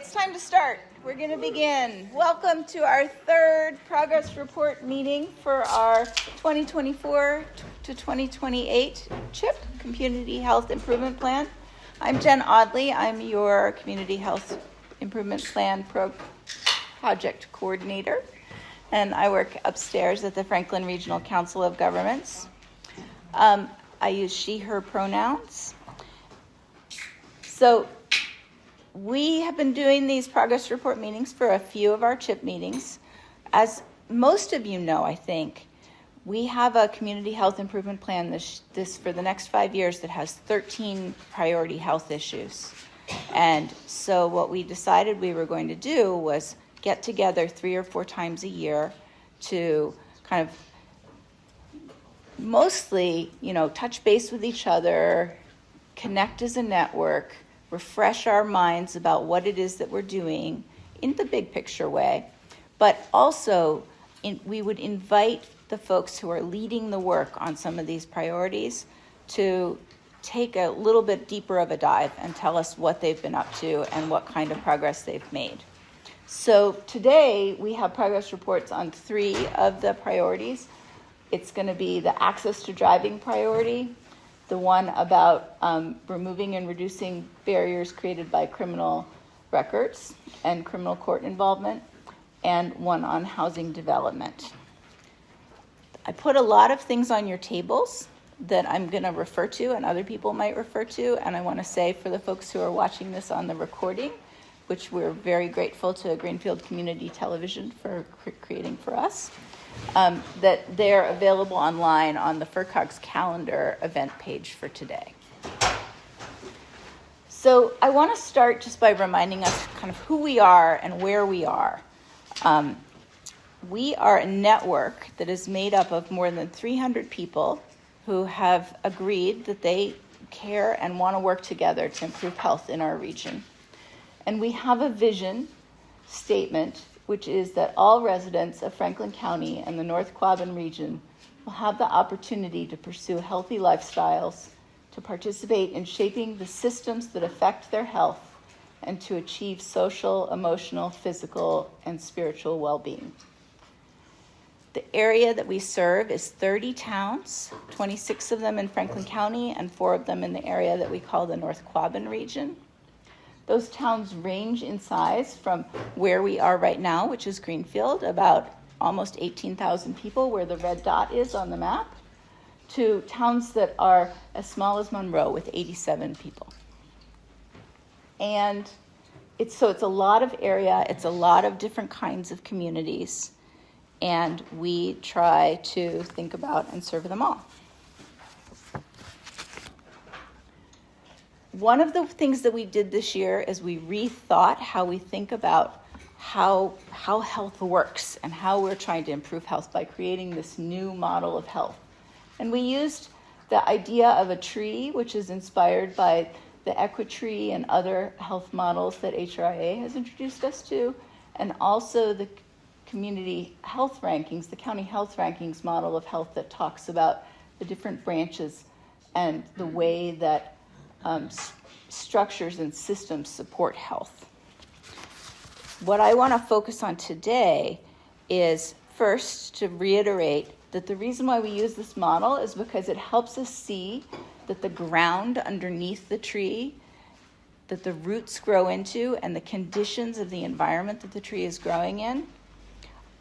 it's time to start. We're going to begin. Welcome to our third progress report meeting for our 2024 to 2028 CHIP, Community Health Improvement Plan. I'm Jen Audley. I'm your Community Health Improvement Plan Project Coordinator, and I work upstairs at the Franklin Regional Council of Governments. I use she, her pronouns. So we have been doing these progress report meetings for a few of our CHIP meetings. As most of you know, I think, we have a community health improvement plan this for the next 5 years that has 13 priority health issues. And so what we decided we were going to do was get together 3 or 4 times a year to kind of mostly, touch base with each other, connect as a network, refresh our minds about what it is that we're doing in the big picture way, but also we would invite the folks who are leading the work on some of these priorities to take a little bit deeper of a dive and tell us what they've been up to and what kind of progress they've made. So today we have progress reports on 3 of the priorities. It's going to be the access to driving priority, the one about removing and reducing barriers created by criminal records and criminal court involvement, and one on housing development. I put a lot of things on your tables that I'm going to refer to and other people might refer to, and I want to say for the folks who are watching this on the recording, which we're very grateful to Greenfield Community Television for creating for us, that they're available online on the FRCOG's calendar event page for today. So I want to start just by reminding us kind of who we are and where we are. We are a network that is made up of more than 300 people who have agreed that they care and want to work together to improve health in our region. And we have a vision statement, which is that all residents of Franklin County and the North Quabbin region will have the opportunity to pursue healthy lifestyles, to participate in shaping the systems that affect their health, and to achieve social, emotional, physical, and spiritual well-being. The area that we serve is 30 towns, 26 of them in Franklin County and 4 of them in the area that we call the North Quabbin region. Those towns range in size from where we are right now, which is Greenfield, about almost 18,000 people, where the red dot is on the map, to towns that are as small as Monroe with 87 people. And it's a lot of area, it's a lot of different kinds of communities, and we try to think about and serve them all. One of the things that we did this year is we rethought how we think about how health works and how we're trying to improve health by creating this new model of health. And we used the idea of a tree, which is inspired by the EquiTree and other health models that HRIA has introduced us to, and also the community health rankings, the county health rankings model of health that talks about the different branches and the way that structures and systems support health. What I want to focus on today is first to reiterate that the reason why we use this model is because it helps us see that the ground underneath the tree, that the roots grow into, and the conditions of the environment that the tree is growing in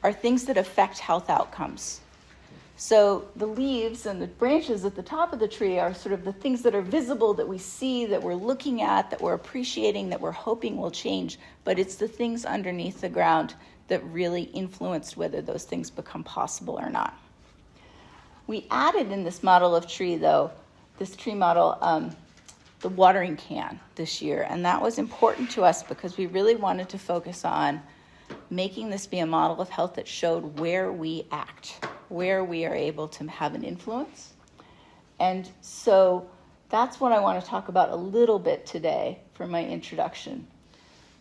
are things that affect health outcomes. So the leaves and the branches at the top of the tree are sort of the things that are visible, that we see, that we're looking at, that we're appreciating, that we're hoping will change. But it's the things underneath the ground that really influenced whether those things become possible or not. We added in this model of tree, though, this tree model, the watering can this year. And that was important to us because we really wanted to focus on making this be a model of health that showed where we act, where we are able to have an influence. And so that's what I want to talk about a little bit today for my introduction.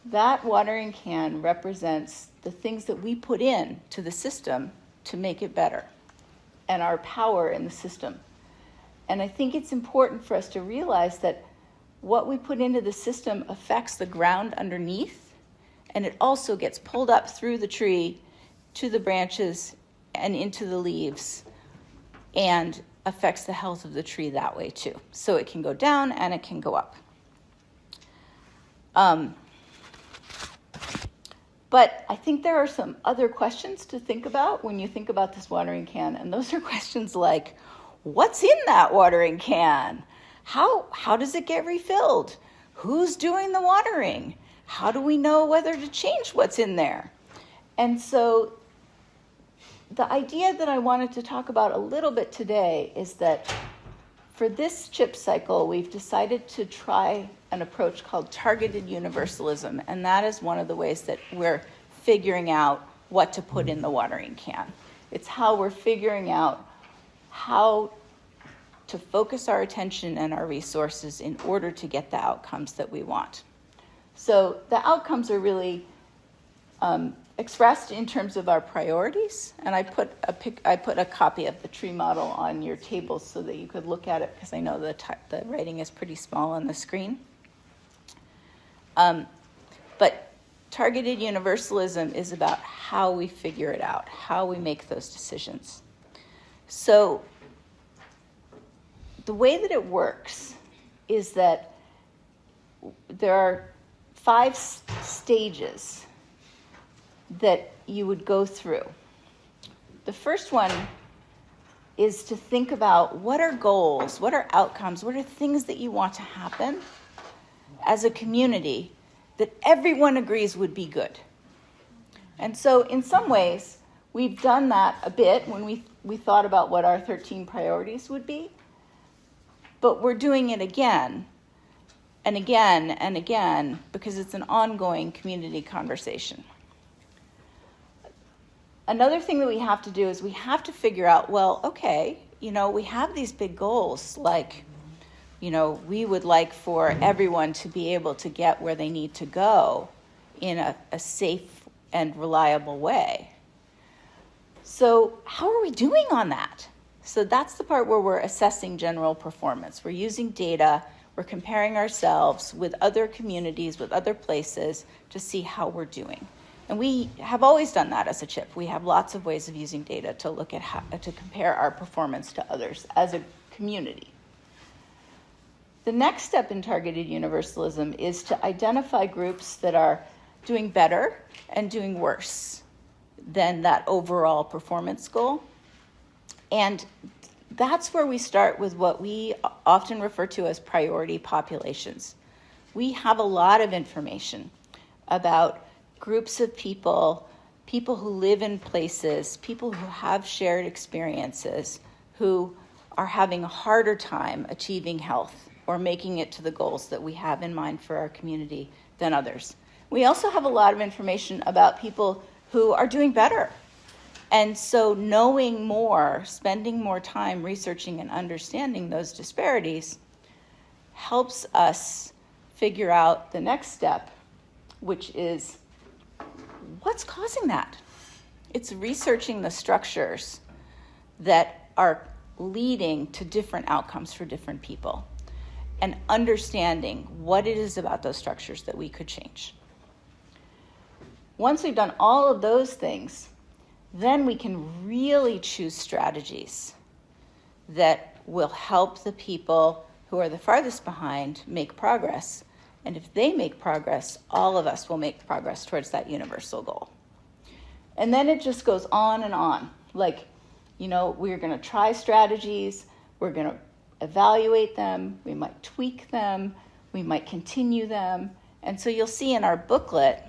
That watering can represents the things that we put in to the system to make it better and our power in the system. And I think it's important for us to realize that what we put into the system affects the ground underneath, And it also gets pulled up through the tree to the branches and into the leaves and affects the health of the tree that way too. So it can go down and it can go up. But I think there are some other questions to think about when you think about this watering can. And those are questions like, what's in that watering can? How does it get refilled? Who's doing the watering? How do we know whether to change what's in there? And so the idea that I wanted to talk about a little bit today is that for this chip cycle, we've decided to try an approach called targeted universalism, and that is one of the ways that we're figuring out what to put in the watering can. It's how we're figuring out how to focus our attention and our resources in order to get the outcomes that we want. So the outcomes are really expressed in terms of our priorities, and I put a copy of the tree model on your table so that you could look at it, because I know the writing is pretty small on the screen. But targeted universalism is about how we figure it out, how we make those decisions. So the way that it works is that there are 5 stages that you would go through. The first one is to think about what are goals, what are outcomes, what are things that you want to happen as a community that everyone agrees would be good. And so in some ways, we've done that a bit when we thought about what our 13 priorities would be, but we're doing it again and again and again because it's an ongoing community conversation. Another thing that we have to do is we have to figure out, well, okay, we have these big goals, like, we would like for everyone to be able to get where they need to go in a safe and reliable way. So how are we doing on that? So that's the part where we're assessing general performance. We're using data, we're comparing ourselves with other communities, with other places to see how we're doing. And we have always done that as a CHIP. We have lots of ways of using data to look at how to compare our performance to others as a community. The next step in targeted universalism is to identify groups that are doing better and doing worse than that overall performance goal. And that's where we start with what we often refer to as priority populations. We have a lot of information about groups of people, people who live in places, people who have shared experiences, who are having a harder time achieving health or making it to the goals that we have in mind for our community than others. We also have a lot of information about people who are doing better. And so knowing more, spending more time researching and understanding those disparities helps us figure out the next step, which is, what's causing that? It's researching the structures that are leading to different outcomes for different people and understanding what it is about those structures that we could change. Once we've done all of those things, then we can really choose strategies that will help the people who are the farthest behind make progress. And if they make progress, all of us will make progress towards that universal goal. And then it just goes on and on. Like, we're going to try strategies, we're going to evaluate them, we might tweak them, we might continue them. And so you'll see in our booklet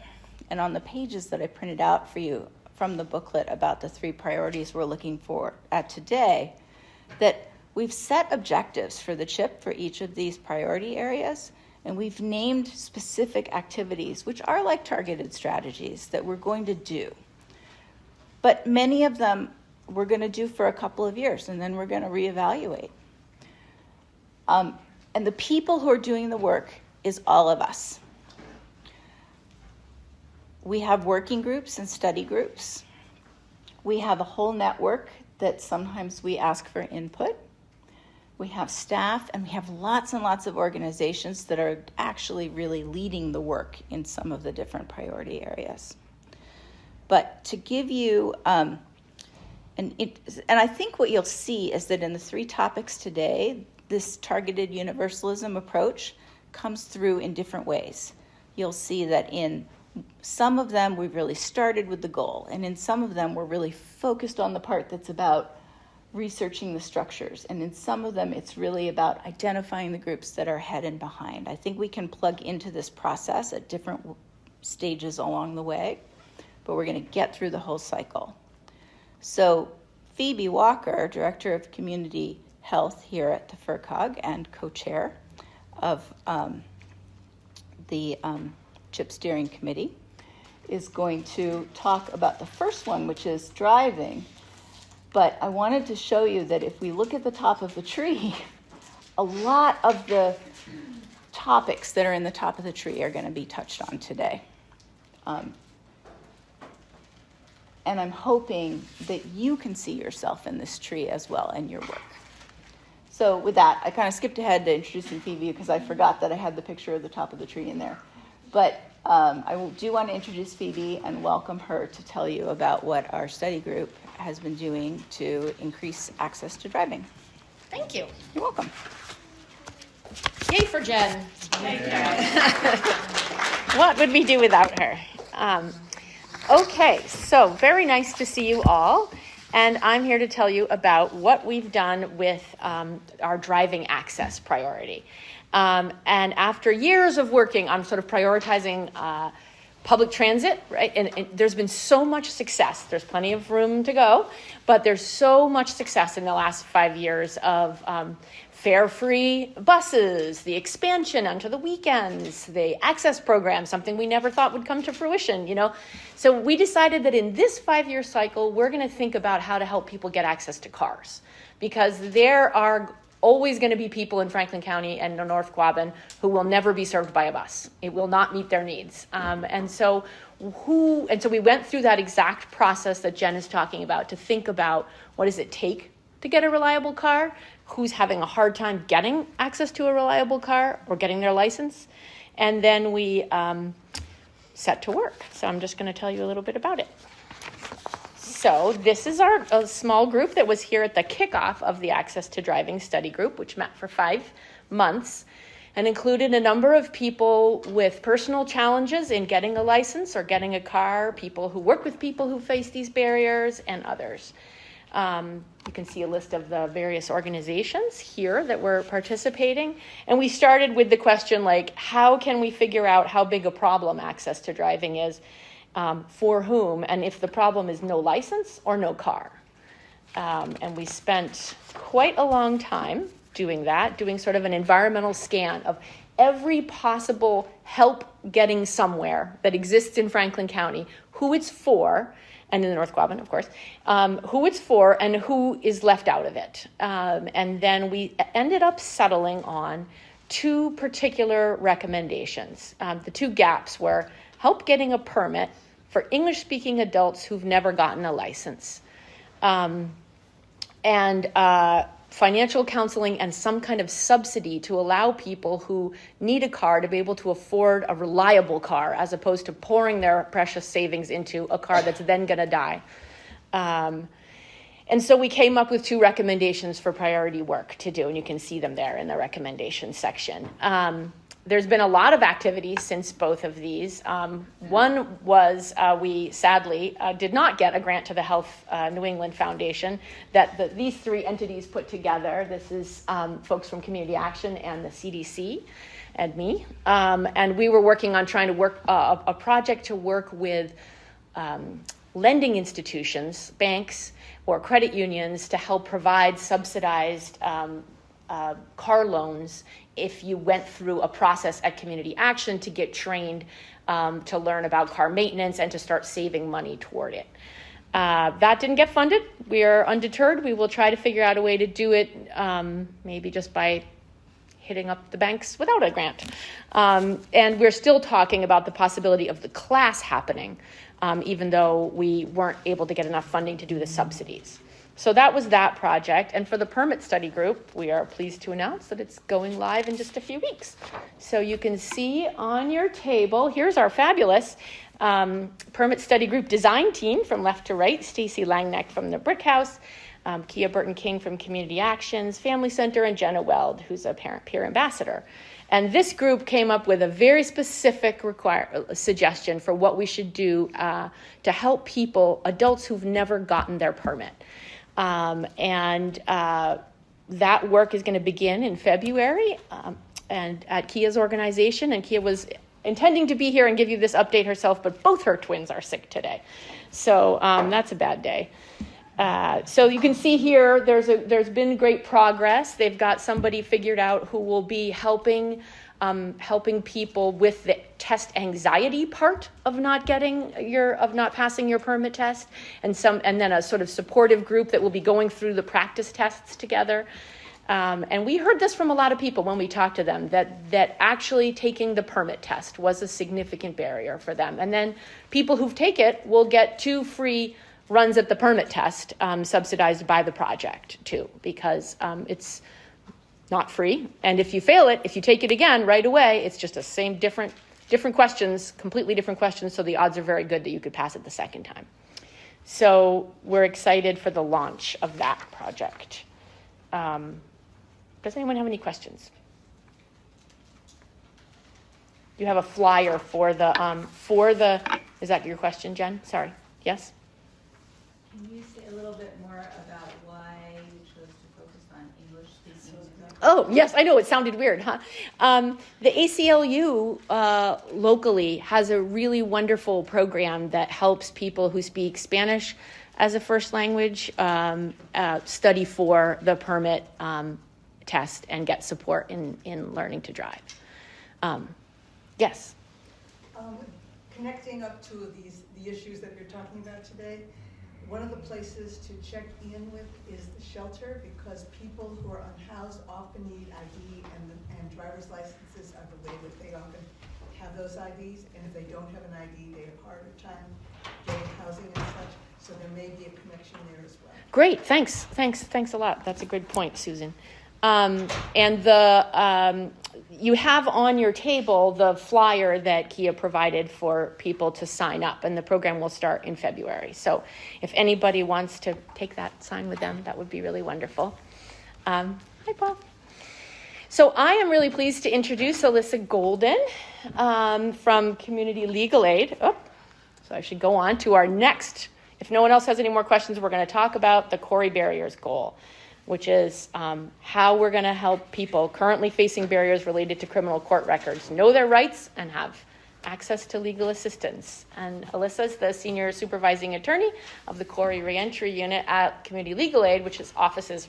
and on the pages that I printed out for you from the booklet about the 3 priorities we're looking for at today, that we've set objectives for the CHIP for each of these priority areas, and we've named specific activities, which are like targeted strategies that we're going to do. But many of them we're going to do for a couple of years, and then we're going to reevaluate. And the people who are doing the work is all of us. We have working groups and study groups. We have a whole network that sometimes we ask for input. we have staff, and we have lots and lots of organizations that are actually really leading the work in some of the different priority areas. But to give you, and I think what you'll see is that in the 3 topics today, this targeted universalism approach comes through in different ways. You'll see that in some of them, we've really started with the goal, and in some of them, we're really focused on the part that's about researching the structures, and in some of them, it's really about identifying the groups that are ahead and behind. I think we can plug into this process at different stages along the way, but we're going to get through the whole cycle. So Phoebe Walker, Director of Community Health here at the FRCOG and co-chair of the CHIP Steering Committee, is going to talk about the first one, which is driving. But I wanted to show you that if we look at the top of the tree, a lot of the topics that are in the top of the tree are going to be touched on today. And I'm hoping that you can see yourself in this tree as well in your work. So with that, I kind of skipped ahead to introducing Phoebe because I forgot that I had the picture of the top of the tree in there. But I do want to introduce Phoebe and welcome her to tell you about what our study group has been doing to increase access to driving. Thank you. You're welcome. Yay for Jen. What would we do without her? Okay, so very nice to see you all. And I'm here to tell you about what we've done with our driving access priority. And after years of working on sort of prioritizing public transit, right? And there's been so much success. There's plenty of room to go, but there's so much success in the last 5 years of fare-free buses, the expansion onto the weekends, the access program, something we never thought would come to fruition, you know. So we decided that in this 5-year cycle, we're going to think about how to help people get access to cars, because there are always going to be people in Franklin County and North Quabbin who will never be served by a bus. It will not meet their needs. And so we went through that exact process that Jen is talking about to think about what does it take to get a reliable car, who's having a hard time getting access to a reliable car or getting their license. And then we set to work. So I'm just going to tell you a little bit about it. So this is a small group that was here at the kickoff of the Access to Driving Study Group, which met for 5 months and included a number of people with personal challenges in getting a license or getting a car, people who work with people who face these barriers, and others. You can see a list of the various organizations here that were participating. And we started with the question, like, how can we figure out how big a problem access to driving is? For whom, and if the problem is no license or no car. And we spent quite a long time doing that, doing sort of an environmental scan of every possible help getting somewhere that exists in Franklin County, who it's for, and in the North Quabbin, of course, who it's for and who is left out of it. And then we ended up settling on 2 particular recommendations. The 2 gaps were help getting a permit for English-speaking adults who've never gotten a license, and financial counseling and some kind of subsidy to allow people who need a car to be able to afford a reliable car as opposed to pouring their precious savings into a car that's then going to die. And so we came up with 2 recommendations for priority work to do, and you can see them there in the recommendation section. There's been a lot of activity since both of these. One was we sadly did not get a grant to the Health New England Foundation that these 3 entities put together. This is folks from Community Action and the CDC and me. And we were working on trying to work a project to work with lending institutions, banks, or credit unions to help provide subsidized car loans if you went through a process at Community Action to get trained to learn about car maintenance and to start saving money toward it. That didn't get funded. We are undeterred. We will try to figure out a way to do it, maybe just by hitting up the banks without a grant. And we're still talking about the possibility of the class happening, even though we weren't able to get enough funding to do the subsidies. So that was that project. And for the permit study group, we are pleased to announce that it's going live in just a few weeks. So you can see on your table, here's our fabulous permit study group design team from left to right. Stacy Langneck from the Brick House, Kia Burton King from Community Actions, Family Center, and Jenna Weld, who's a parent peer ambassador. And this group came up with a very specific suggestion for what we should do to help people, adults who've never gotten their permit. That work is going to begin in February and at Kia's organization. And Kia was intending to be here and give you this update herself, but both her twins are sick today. So that's a bad day. So you can see here, there's been great progress. They've got somebody figured out who will be helping people with the test anxiety part of not passing your permit test, and then a sort of supportive group that will be going through the practice tests together. And we heard this from a lot of people when we talked to them, that actually taking the permit test was a significant barrier for them. And then people who take it will get 2 free runs at the permit test, subsidized by the project too, because it's not free. And if you fail it, if you take it again right away, it's just the same different questions, completely different questions. So the odds are very good that you could pass it the second time. So we're excited for the launch of that project. Does anyone have any questions? You have a flyer for the, is that your question, Jen? Sorry. Yes? Can you say a little bit more about why you chose to focus on English-speaking users? Oh, yes, I know, it sounded weird, huh? The ACLU locally has a really wonderful program that helps people who speak Spanish as a first language study for the permit test and get support in learning to drive. Yes? Connecting up to the issues that you're talking about today, one of the places to check in with is the shelter, because people who are unhoused often need ID, and driver's licenses are the way that they often have those IDs, and if they don't have an ID, they have a harder time getting housing and such, so there may be a connection there as well. Great, thanks a lot. That's a good point, Susan. You have on your table the flyer that Kia provided for people to sign up, and the program will start in February. So if anybody wants to take that, sign with them, that would be really wonderful. Hi, Paul. So I am really pleased to introduce Alyssa Golden from Community Legal Aid. Oh, so I should go on to our next. If no one else has any more questions, we're going to talk about the Corey Barriers Goal, which is how we're going to help people currently facing barriers related to criminal court records know their rights and have access to legal assistance. And Alyssa is the senior supervising attorney of the Corey Reentry Unit at Community Legal Aid, which is offices.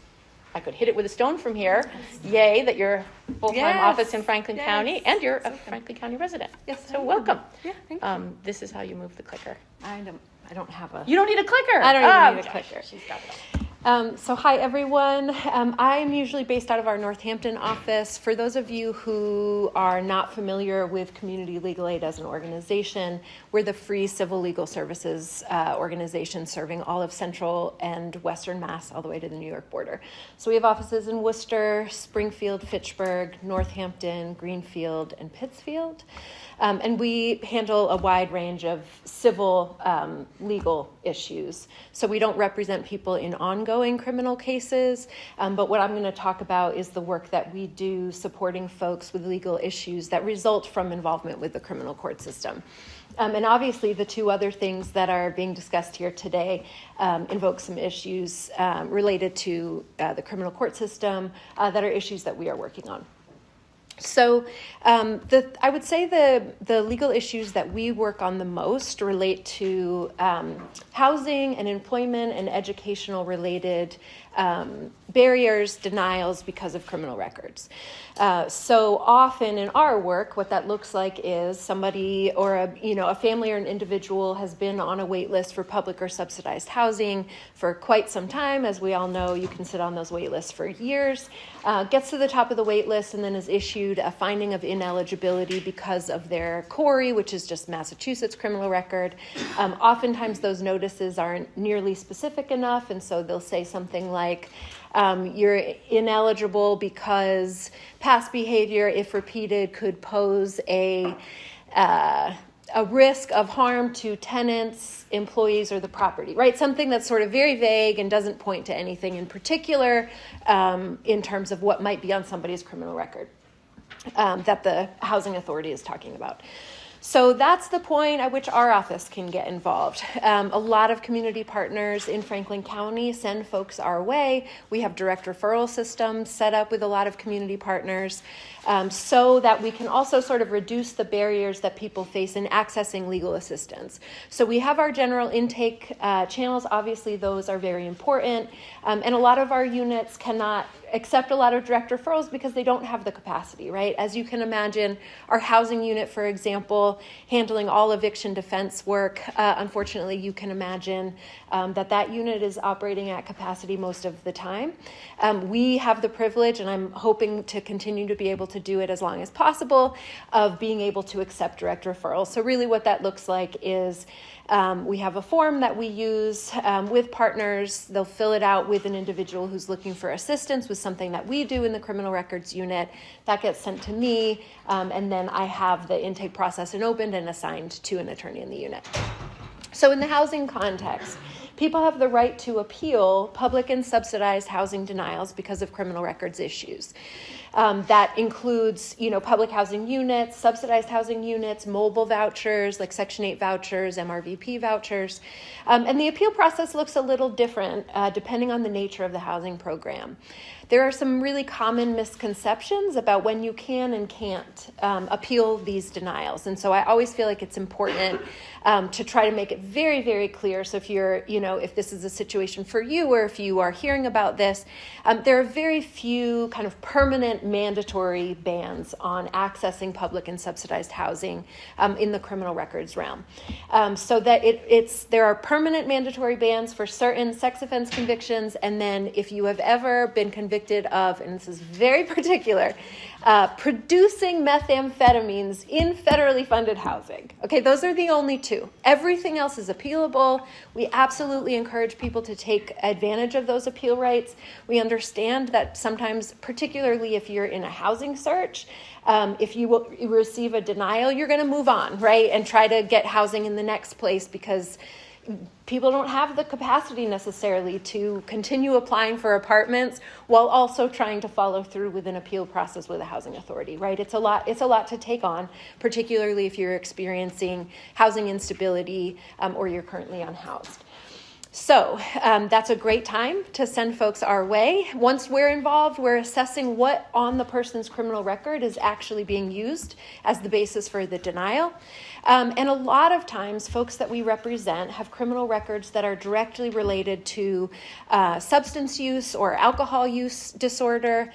I could hit it with a stone from here. Yes. Yay, that you're a full-time office in Franklin County, and you're a Franklin County resident. Yes. So welcome. Yeah, thank you. This is how you move the clicker. I don't have a. You don't need a clicker. I don't even need a clicker. She's got it all. So hi everyone. I'm usually based out of our Northampton office. For those of you who are not familiar with Community Legal Aid as an organization, we're the free civil legal services organization serving all of Central and Western Mass all the way to the New York border. So we have offices in Worcester, Springfield, Fitchburg, Northampton, Greenfield, and Pittsfield. And we handle a wide range of civil legal issues. So we don't represent people in ongoing criminal cases, but what I'm going to talk about is the work that we do supporting folks with legal issues that result from involvement with the criminal court system. And obviously the two other things that are being discussed here today invoke some issues related to the criminal court system that are issues that we are working on. So I would say the legal issues that we work on the most relate to housing and employment and educational related barriers, denials because of criminal records. So often in our work, what that looks like is somebody or a family or an individual has been on a wait list for public or subsidized housing for quite some time. As we all know, you can sit on those wait lists for years, gets to the top of the wait list and then is issued a finding of ineligibility because of their CORI, which is just Massachusetts criminal record. Oftentimes those notices aren't nearly specific enough, and so they'll say something like, you're ineligible because past behavior, if repeated, could pose a risk of harm to tenants, employees, or the property, right? Something that's sort of very vague and doesn't point to anything in particular in terms of what might be on somebody's criminal record that the housing authority is talking about. So that's the point at which our office can get involved. A lot of community partners in Franklin County send folks our way. We have direct referral systems set up with a lot of community partners so that we can also sort of reduce the barriers that people face in accessing legal assistance. So we have our general intake channels. Obviously, those are very important. And a lot of our units cannot accept a lot of direct referrals because they don't have the capacity, right? As you can imagine, our housing unit, for example, handling all eviction defense work, unfortunately, you can imagine that unit is operating at capacity most of the time. We have the privilege, and I'm hoping to continue to be able to do it as long as possible, of being able to accept direct referrals. So really what that looks like is we have a form that we use with partners. They'll fill it out with an individual who's looking for assistance with something that we do in the criminal records unit. That gets sent to me, and then I have the intake process opened and assigned to an attorney in the unit. So in the housing context, people have the right to appeal public and subsidized housing denials because of criminal records issues. That includes, public housing units, subsidized housing units, mobile vouchers, like Section 8 vouchers, MRVP vouchers. And the appeal process looks a little different depending on the nature of the housing program. There are some really common misconceptions about when you can and can't appeal these denials. And so I always feel like it's important to try to make it very, very clear. So if you're, if this is a situation for you or if you are hearing about this, there are very few kind of permanent mandatory bans on accessing public and subsidized housing in the criminal records realm. So that there are permanent mandatory bans for certain sex offense convictions, and then if you have ever been convicted of, and this is very particular, producing methamphetamines in federally funded housing. Okay, those are the only two. Everything else is appealable. We absolutely encourage people to take advantage of those appeal rights. We understand that sometimes, particularly if you're in a housing search, if you will receive a denial, you're going to move on, right, and try to get housing in the next place because people don't have the capacity necessarily to continue applying for apartments while also trying to follow through with an appeal process with a housing authority, right? It's a lot to take on, particularly if you're experiencing housing instability or you're currently unhoused. So that's a great time to send folks our way. Once we're involved, we're assessing what on the person's criminal record is actually being used as the basis for the denial. And a lot of times, folks that we represent have criminal records that are directly related to substance use or alcohol use disorder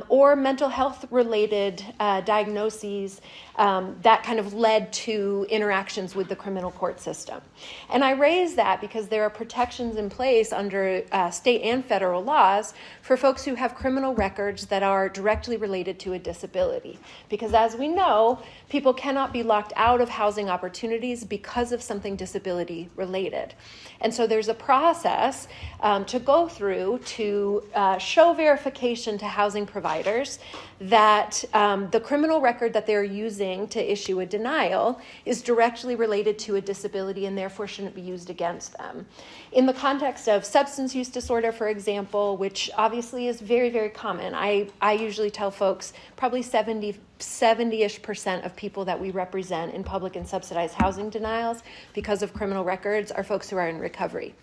or mental health related diagnoses that kind of led to interactions with the criminal court system. And I raise that because there are protections in place under state and federal laws for folks who have criminal records that are directly related to a disability. Because as we know, people cannot be locked out of housing opportunities because of something disability related. And so there's a process to go through to show verification to housing providers that the criminal record that they're using to issue a denial is directly related to a disability and therefore shouldn't be used against them. In the context of substance use disorder, for example, which obviously is very, very common, I usually tell folks probably 70-ish% of people that we represent in public and subsidized housing denials because of criminal records are folks who are in recovery.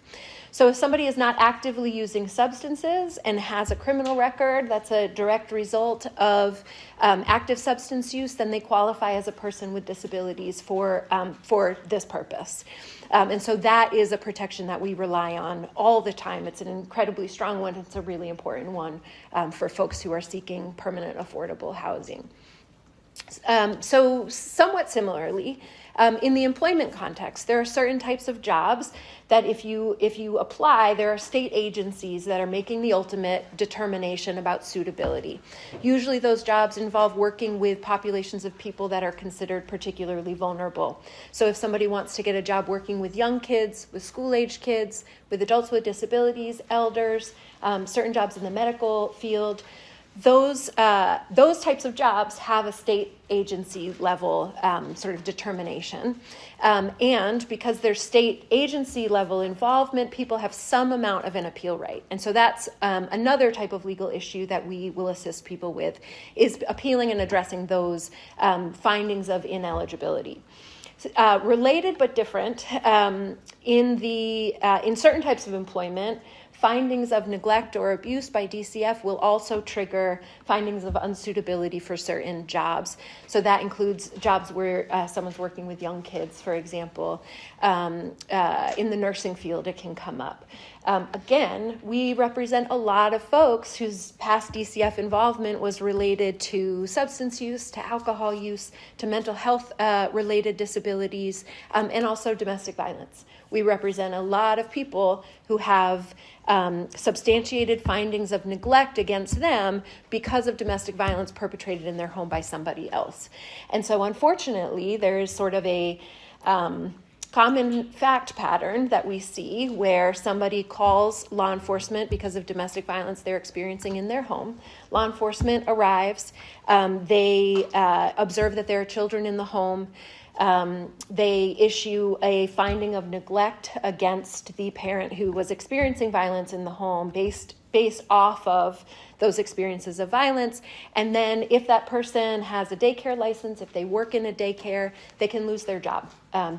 So if somebody is not actively using substances and has a criminal record, that's a direct result of of active substance use, then they qualify as a person with disabilities for this purpose. And so that is a protection that we rely on all the time. It's an incredibly strong one. It's a really important one for folks who are seeking permanent affordable housing. So somewhat similarly, in the employment context, there are certain types of jobs that if you apply, there are state agencies that are making the ultimate determination about suitability. Usually those jobs involve working with populations of people that are considered particularly vulnerable. So if somebody wants to get a job working with young kids, with school-aged kids, with adults with disabilities, elders, certain jobs in the medical field, those types of jobs have a state agency level sort of determination. And because there's state agency level involvement, people have some amount of an appeal right. And so that's another type of legal issue that we will assist people with, is appealing and addressing those findings of ineligibility. Related but different, in certain types of employment, findings of neglect or abuse by DCF will also trigger findings of unsuitability for certain jobs. So that includes jobs where someone's working with young kids, for example. In the nursing field, it can come up. Again, we represent a lot of folks whose past DCF involvement was related to substance use, to alcohol use, to mental health related disabilities, and also domestic violence. We represent a lot of people who have substantiated findings of neglect against them because of domestic violence perpetrated in their home by somebody else. And so unfortunately, there is sort of a common fact pattern that we see where somebody calls law enforcement because of domestic violence they're experiencing in their home. Law enforcement arrives, they observe that there are children in the home. They issue a finding of neglect against the parent who was experiencing violence in the home based off of those experiences of violence. And then if that person has a daycare license, if they work in a daycare, they can lose their job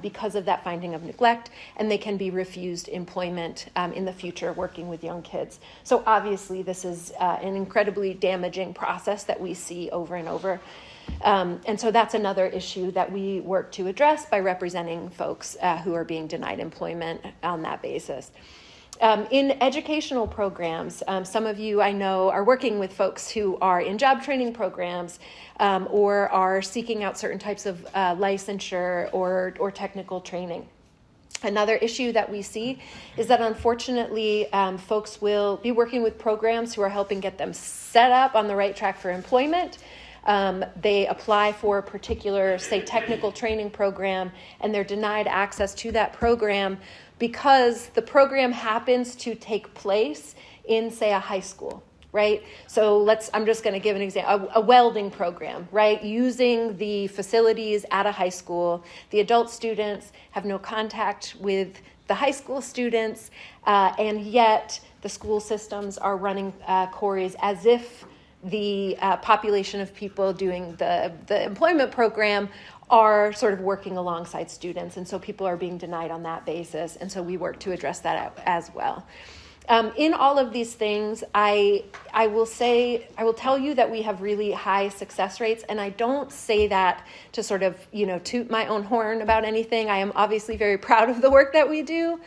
because of that finding of neglect, and they can be refused employment in the future working with young kids. So obviously this is an incredibly damaging process that we see over and over. And so that's another issue that we work to address by representing folks who are being denied employment on that basis. In educational programs, some of you I know are working with folks who are in job training programs or are seeking out certain types of licensure or technical training. Another issue that we see is that unfortunately folks will be working with programs who are helping get them set up on the right track for employment. They apply for a particular, say, technical training program, and they're denied access to that program because the program happens to take place in, say, a high school, right? So I'm just going to give an example, a welding program, right? Using the facilities at a high school. The adult students have no contact with the high school students, and yet the school systems are running quarries as if the population of people doing the employment program are sort of working alongside students. And so people are being denied on that basis. And so we work to address that as well. In all of these things, I will tell you that we have really high success rates. And I don't say that to sort of, toot my own horn about anything. I am obviously very proud of the work that we do.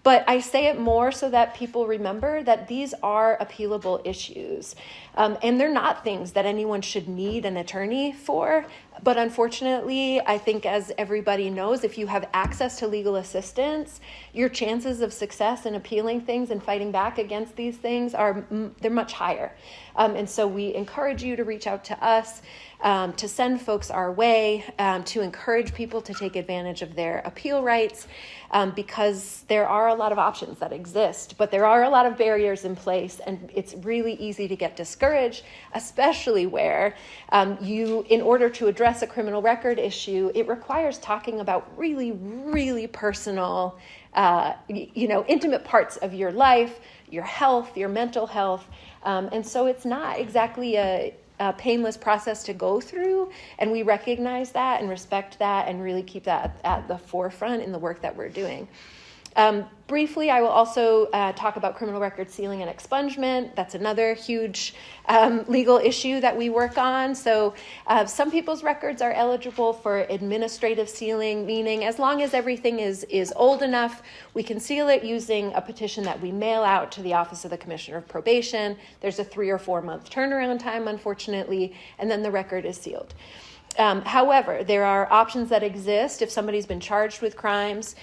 But I say it more so that people remember that these are appealable issues. And they're not things that anyone should need an attorney for. But unfortunately, I think as everybody knows, if you have access to legal assistance, your chances of success in appealing things and fighting back against these things they're much higher. And so we encourage you to reach out to us, to send folks our way, to encourage people to take advantage of their appeal rights, because there are a lot of options that exist, but there are a lot of barriers in place, and it's really easy to get discouraged, especially where in order to address a criminal record issue, it requires talking about really, really personal, intimate parts of your life, your health, your mental health. And so it's not exactly a painless process to go through, and we recognize that and respect that and really keep that at the forefront in the work that we're doing. Briefly, I will also talk about criminal record sealing and expungement. That's another huge legal issue that we work on. So some people's records are eligible for administrative sealing, meaning as long as everything is old enough, we can seal it using a petition that we mail out to the Office of the Commissioner of Probation. There's a 3 or 4 month turnaround time, unfortunately, and then the record is sealed. However, there are options that exist if somebody's been charged with crimes.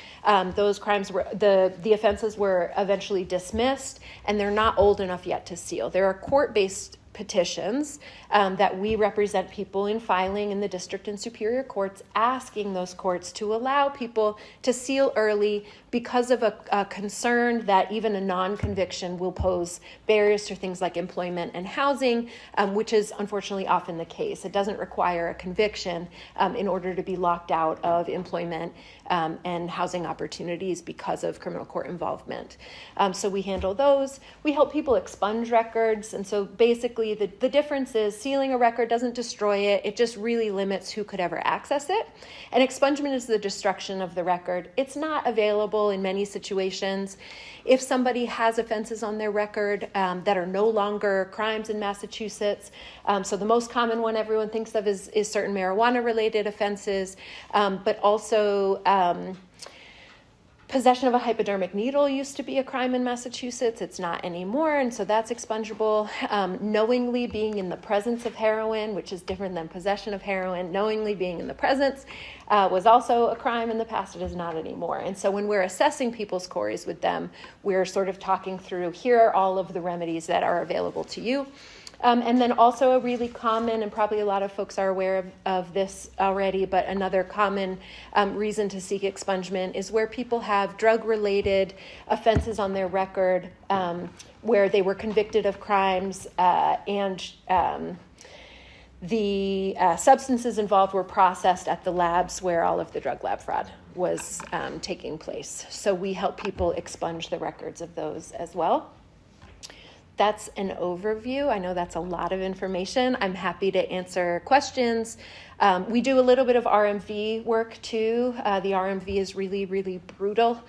Those crimes were the offenses were eventually dismissed, and they're not old enough yet to seal. There are court-based petitions that we represent people in filing in the district and superior courts, asking those courts to allow people to seal early because of a concern that even a non-conviction will pose barriers to things like employment and housing, which is unfortunately often the case. It doesn't require a conviction in order to be locked out of employment and housing opportunities because of criminal court involvement. So we handle those. We help people expunge records. And so basically the difference is sealing a record doesn't destroy it. It just really limits who could ever access it. And expungement is the destruction of the record. It's not available in many situations. If somebody has offenses on their record that are no longer crimes in Massachusetts, so the most common one everyone thinks of is certain marijuana-related offenses, but also possession of a hypodermic needle used to be a crime in Massachusetts. It's not anymore, and so that's expungible. Knowingly being in the presence of heroin, which is different than possession of heroin, knowingly being in the presence was also a crime in the past. It is not anymore. And so when we're assessing people's queries with them, we're sort of talking through, here are all of the remedies that are available to you. And then also a really common, and probably a lot of folks are aware of this already, but another common reason to seek expungement is where people have drug-related offenses on their record where they were convicted of crimes and the substances involved were processed at the labs where all of the drug lab fraud was taking place. So we help people expunge the records of those as well. That's an overview. I know that's a lot of information. I'm happy to answer questions. We do a little bit of RMV work too. The RMV is really, really brutal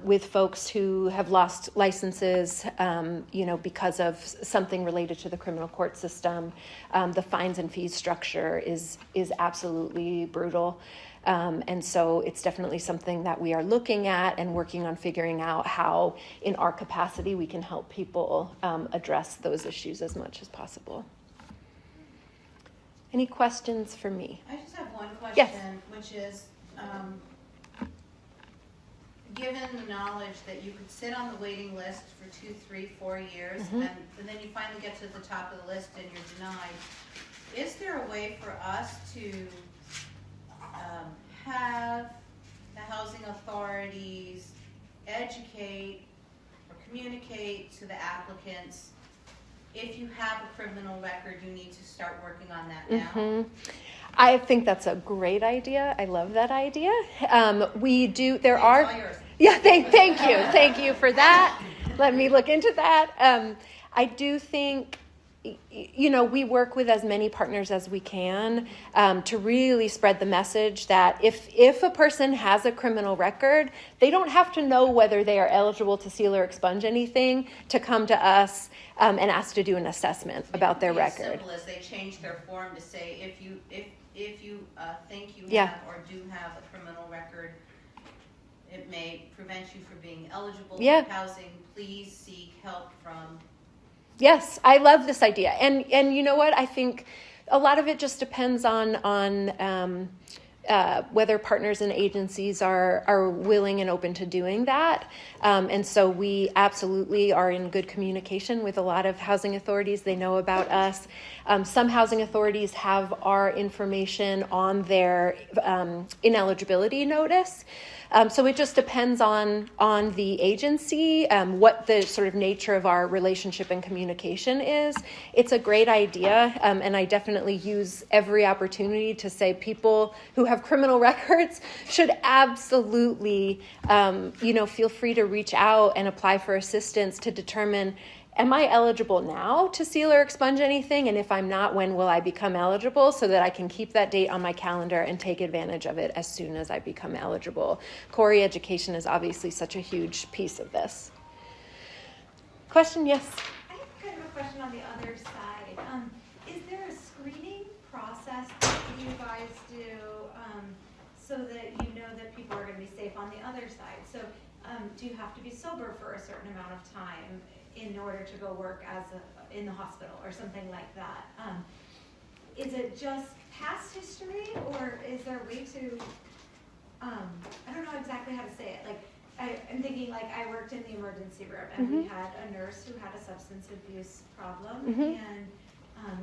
with folks who have lost licenses, because of something related to the criminal court system. The fines and fees structure is absolutely brutal. And so it's definitely something that we are looking at and working on figuring out how, in our capacity, we can help people address those issues as much as possible. Any questions for me? I just have one question, Yes. which is, given the knowledge that you could sit on the waiting list for 2, 3, 4 years, Mm-hmm. and then you finally get to the top of the list and you're denied, is there a way for us to have the housing authorities educate or communicate to the applicants, if you have a criminal record, you need to start working on that now? Mm-hmm. I think that's a great idea. I love that idea. We do, there are... It's all yours. Yeah, thank you for that. Let me look into that. I do think, we work with as many partners as we can to really spread the message that if a person has a criminal record, they don't have to know whether they are eligible to seal or expunge anything to come to us and ask to do an assessment about their record. As simple as they change their form to say, if you think you Yeah. have or do have a criminal record, it may prevent you from being eligible Yeah. for housing. Please seek help from. Yes, I love this idea. And you know what? I think a lot of it just depends on whether partners and agencies are willing and open to doing that. And so we absolutely are in good communication with a lot of housing authorities. They know about us. Some housing authorities have our information on their ineligibility notice. So it just depends on the agency, what the sort of nature of our relationship and communication is. It's a great idea, and I definitely use every opportunity to say people who have criminal records should absolutely, feel free to reach out and apply for assistance to determine am I eligible now to seal or expunge anything? And if I'm not, when will I become eligible, so that I can keep that date on my calendar and take advantage of it as soon as I become eligible? Corey education is obviously such a huge piece of this. Question, yes? I have kind of a question on the other side. Is there a screening process that you guys do so that you know that people are going to be safe on the other side? So do you have to be sober for a certain amount of time in order to go work in the hospital or something like that? Is it just past history, or is there a way to, I don't know exactly how to say it. Like, I'm thinking, like, I worked in the emergency room, and we had a nurse who had a substance abuse problem, and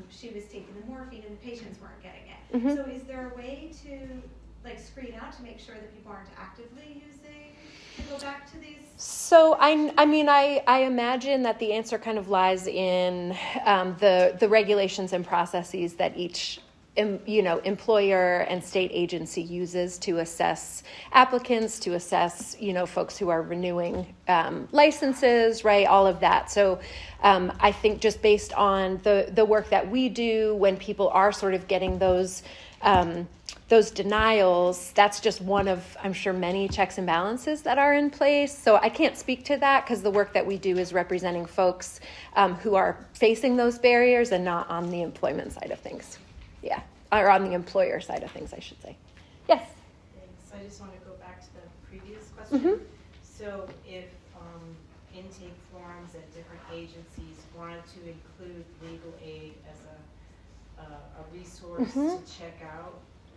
she was taking the morphine, and the patients weren't getting it. So is there a way to, like, screen out to make sure that people aren't actively using to go back to these? So I imagine that the answer kind of lies in the regulations and processes that each employer and state agency uses to assess applicants, to assess, folks who are renewing licenses, right? All of that. So I think just based on the work that we do, when people are sort of getting those denials, that's just one of, I'm sure, many checks and balances that are in place. So I can't speak to that, because the work that we do is representing folks who are facing those barriers and not on the employment side of things. Yeah, or on the employer side of things, I should say. Yes? Thanks. I just want to go back to the previous question. So if intake forms at different agencies wanted to include legal aid as a resource to check out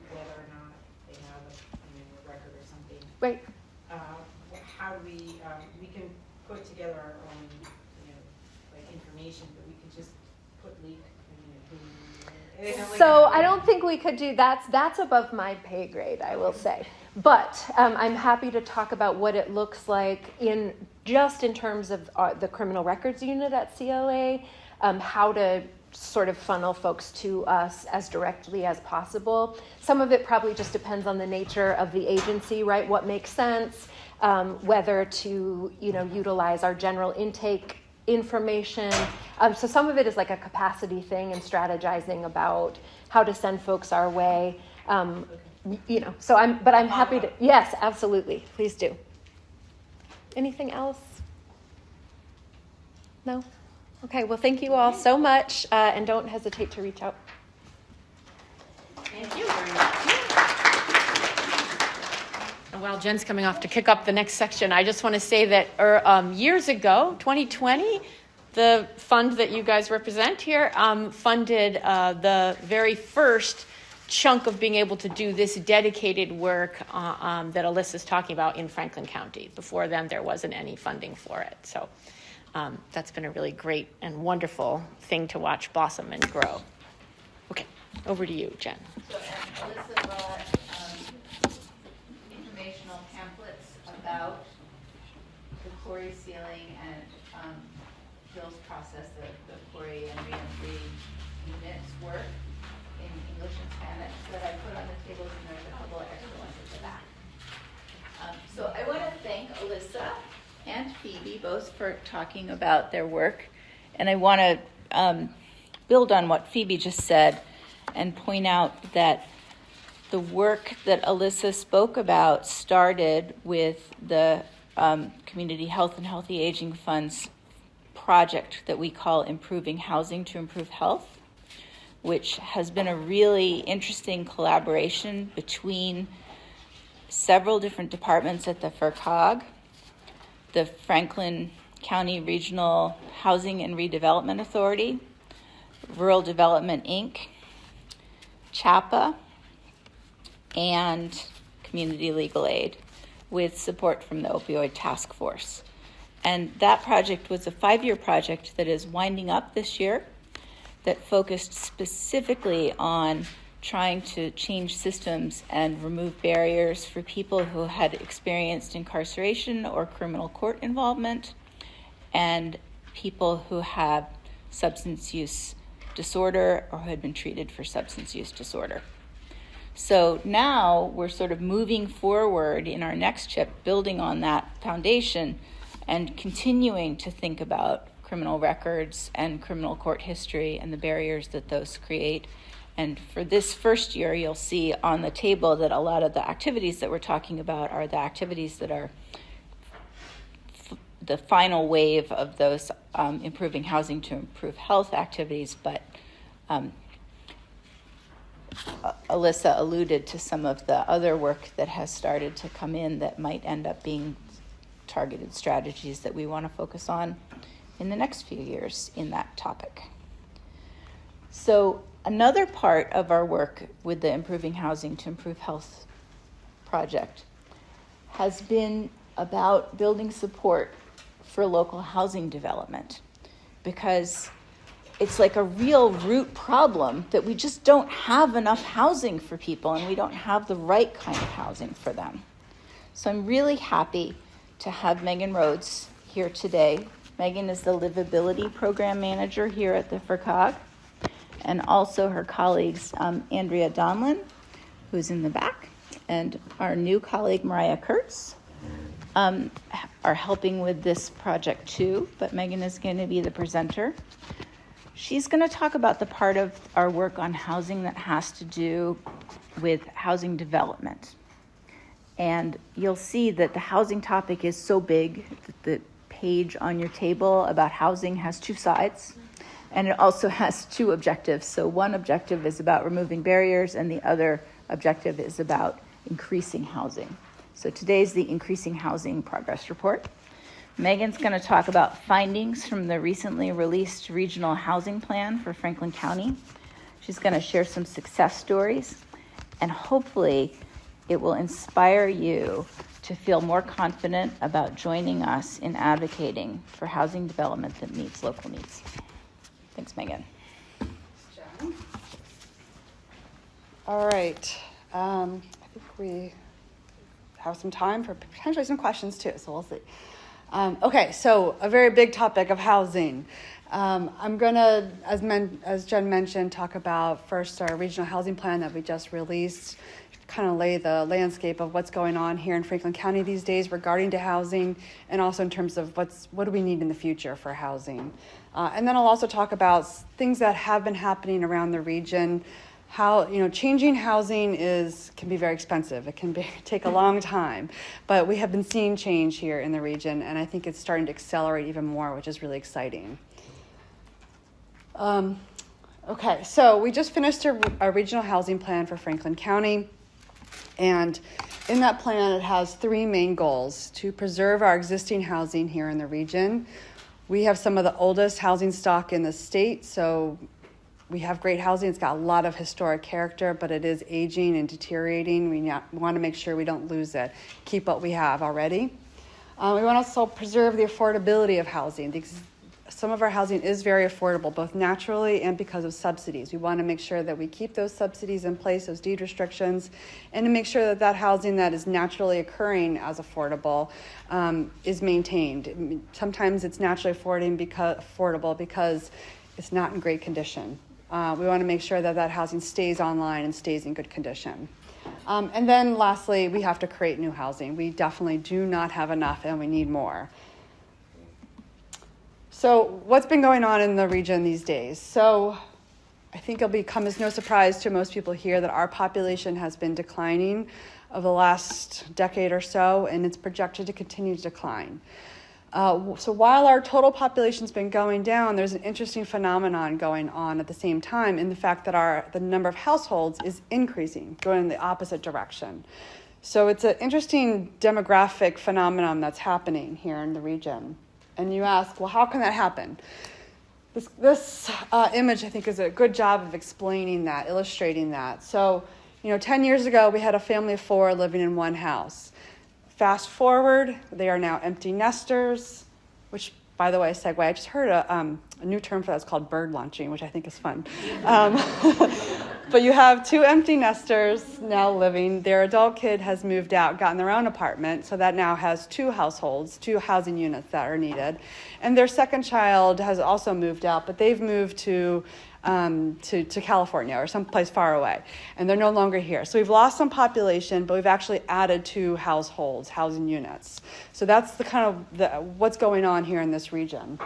whether or not they have a record or something. Right. How do we can put together our own, information, but we can just put leak. So I don't think we could do that. That's above my pay grade, I will say. But I'm happy to talk about what it looks like in terms of the criminal records unit at CLA, how to sort of funnel folks to us as directly as possible. Some of it probably just depends on the nature of the agency, right? What makes sense, whether to, utilize our general intake information. So some of it is like a capacity thing and strategizing about how to send folks our way. So I'm happy to, yes, absolutely. Please do. Anything else? No? Okay, well, thank you all so much, and don't hesitate to reach out. Thank you very much. And while Jen's coming off to kick up the next section, I just want to say that years ago, 2020, the fund that you guys represent here funded the very first chunk of being able to do this dedicated work that Alyssa's talking about in Franklin County. Before then, there wasn't any funding for it. So that's been a really great and wonderful thing to watch blossom and grow. Okay, over to you, Jen. So Alyssa brought informational pamphlets about the quarry sealing and Bill's process, the quarry and re-entry units work in English and Spanish that I put on the tables, and there's a couple of extra ones at the back. So I want to thank Alyssa and Phoebe both for talking about their work, and I want to build on what Phoebe just said and point out that the work that Alyssa spoke about started with the Community Health and Healthy Aging Fund's project that we call Improving Housing to Improve Health, which has been a really interesting collaboration between several different departments at the FRCOG, the Franklin County Regional Housing and Redevelopment Authority, Rural Development, Inc., CHAPA, and Community Legal Aid, with support from the Opioid Task Force. And that project was a 5-year project that is winding up this year, that focused specifically on trying to change systems and remove barriers for people who had experienced incarceration or criminal court involvement, and people who have substance use disorder or who had been treated for substance use disorder. So now we're sort of moving forward in our next chip, building on that foundation and continuing to think about criminal records and criminal court history and the barriers that those create. And for this first year, you'll see on the table that a lot of the activities that we're talking about are the activities that are the final wave of those improving housing to improve health activities. But Alyssa alluded to some of the other work that has started to come in that might end up being targeted strategies that we want to focus on in the next few years in that topic. So another part of our work with the Improving Housing to Improve Health project has been about building support for local housing development, because it's like a real root problem that we just don't have enough housing for people, and we don't have the right kind of housing for them. So I'm really happy to have Megan Rhodes here today. Megan is the Livability Program Manager here at the FRCOG, and also her colleagues, Andrea Donlin, who's in the back, and our new colleague, Mariah Kurtz, are helping with this project too, but Megan is going to be the presenter. She's going to talk about the part of our work on housing that has to do with housing development. And you'll see that the housing topic is so big that the page on your table about housing has two sides, and it also has two objectives. So one objective is about removing barriers, and the other objective is about increasing housing. So today's the Increasing Housing Progress Report. Megan's going to talk about findings from the recently released Regional Housing Plan for Franklin County. She's going to share some success stories, and hopefully it will inspire you to feel more confident about joining us in advocating for housing development that meets local needs. Thanks, Megan. Jen. All right. I think we have some time for potentially some questions too, so we'll see. Okay, so a very big topic of housing. I'm going to, as Jen mentioned, talk about first our regional housing plan that we just released, kind of lay the landscape of what's going on here in Franklin County these days regarding to housing, and also in terms of what do we need in the future for housing. And then I'll also talk about things that have been happening around the region. How, changing housing can be very expensive. It can take a long time, but we have been seeing change here in the region, and I think it's starting to accelerate even more, which is really exciting. Okay, so we just finished a regional housing plan for Franklin County, and in that plan it has three main goals: to preserve our existing housing here in the region. We have some of the oldest housing stock in the state, so we have great housing. It's got a lot of historic character, but it is aging and deteriorating. We want to make sure we don't lose it, keep what we have already. We want to also preserve the affordability of housing. Some of our housing is very affordable, both naturally and because of subsidies. We want to make sure that we keep those subsidies in place, those deed restrictions, and to make sure that housing that is naturally occurring as affordable is maintained. Sometimes it's naturally affordable because it's not in great condition. We want to make sure that housing stays online and stays in good condition. And then lastly, we have to create new housing. We definitely do not have enough, and we need more. So what's been going on in the region these days? So I think it'll become as no surprise to most people here that our population has been declining over the last decade or so, and it's projected to continue to decline. So while our total population's been going down, there's an interesting phenomenon going on at the same time in the fact that the number of households is increasing, going in the opposite direction. So it's an interesting demographic phenomenon that's happening here in the region. And you ask, well, how can that happen? This image, I think, is a good job of explaining that, illustrating that. So, 10 years ago, we had a family of 4 living in one house. Fast forward, they are now empty nesters, which, by the way, segue, I just heard a new term for that. It's called bird launching, which I think is fun. But you have 2 empty nesters now living. Their adult kid has moved out, gotten their own apartment, so that now has 2 households, 2 housing units that are needed. And their second child has also moved out, but they've moved to California or someplace far away, and they're no longer here. So we've lost some population, but we've actually added 2 households, housing units. So that's the kind of what's going on here in this region.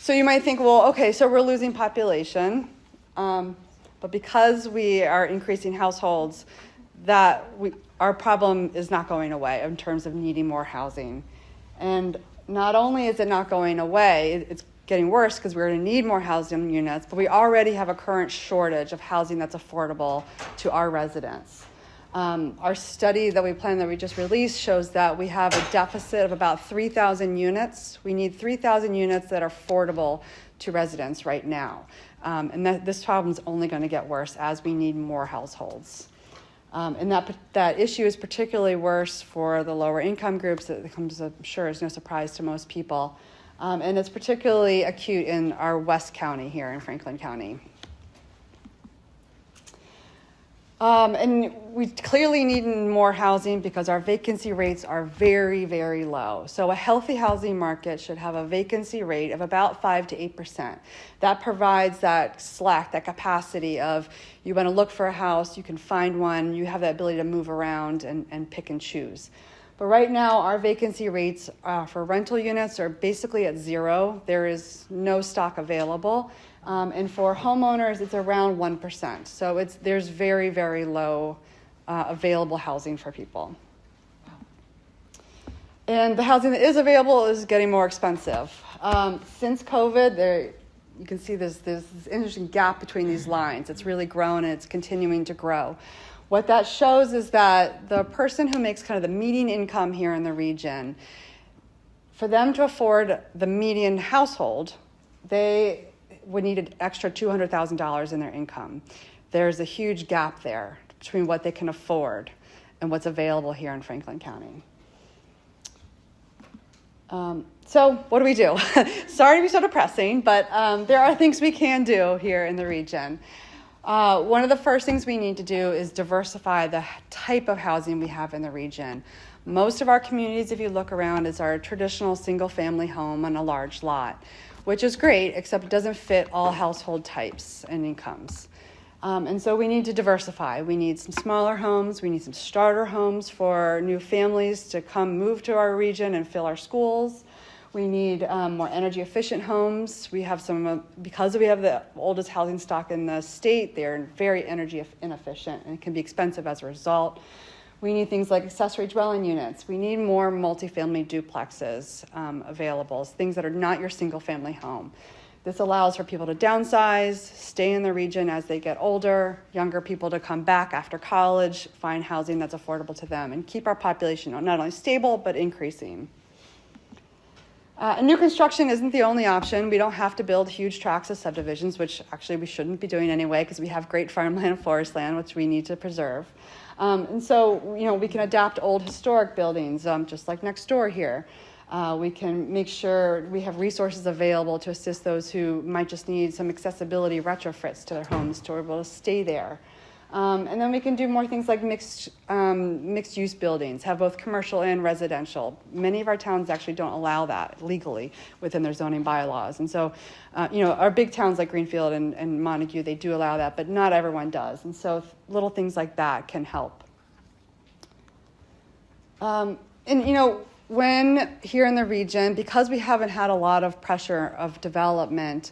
So you might think, well, okay, so we're losing population, but because we are increasing households, our problem is not going away in terms of needing more housing. And not only is it not going away, it's getting worse because we're going to need more housing units, but we already have a current shortage of housing that's affordable to our residents. Our study that we just released shows that we have a deficit of about 3,000 units. We need 3,000 units that are affordable to residents right now. And this problem is only going to get worse as we need more households. And that issue is particularly worse for the lower income groups. It comes, I'm sure, as no surprise to most people. And it's particularly acute in our West County here in Franklin County. And we clearly need more housing because our vacancy rates are very, very low. So a healthy housing market should have a vacancy rate of about 5 to 8%. That provides that slack, that capacity of you want to look for a house, you can find one, you have the ability to move around and pick and choose. But right now, our vacancy rates for rental units are basically at 0. There is no stock available. And for homeowners, it's around 1%. So there's very, very low available housing for people. And the housing that is available is getting more expensive. Since COVID, you can see there's this interesting gap between these lines. It's really grown and it's continuing to grow. What that shows is that the person who makes kind of the median income here in the region, for them to afford the median household, they would need an extra $200,000 in their income. There's a huge gap there between what they can afford and what's available here in Franklin County. So what do we do? Sorry to be so depressing, but there are things we can do here in the region. One of the first things we need to do is diversify the type of housing we have in the region. Most of our communities, if you look around, is our traditional single-family home on a large lot, which is great, except it doesn't fit all household types and incomes. And so we need to diversify. We need some smaller homes. We need some starter homes for new families to come move to our region and fill our schools. We need more energy efficient homes. We have because we have the oldest housing stock in the state, they're very energy inefficient and it can be expensive as a result. We need things like accessory dwelling units. We need more multifamily duplexes available, things that are not your single family home. This allows for people to downsize, stay in the region as they get older, younger people to come back after college, find housing that's affordable to them, and keep our population not only stable, but increasing. New construction isn't the only option. We don't have to build huge tracts of subdivisions, which actually we shouldn't be doing anyway because we have great farmland and forest land, which we need to preserve. And so, we can adapt old historic buildings, just like next door here. We can make sure we have resources available to assist those who might just need some accessibility retrofits to their homes to be able to stay there. And then we can do more things like mixed-use buildings, have both commercial and residential. Many of our towns actually don't allow that legally within their zoning bylaws. And so, our big towns like Greenfield and Montague, they do allow that, but not everyone does. And so little things like that can help. When here in the region, because we haven't had a lot of pressure of development,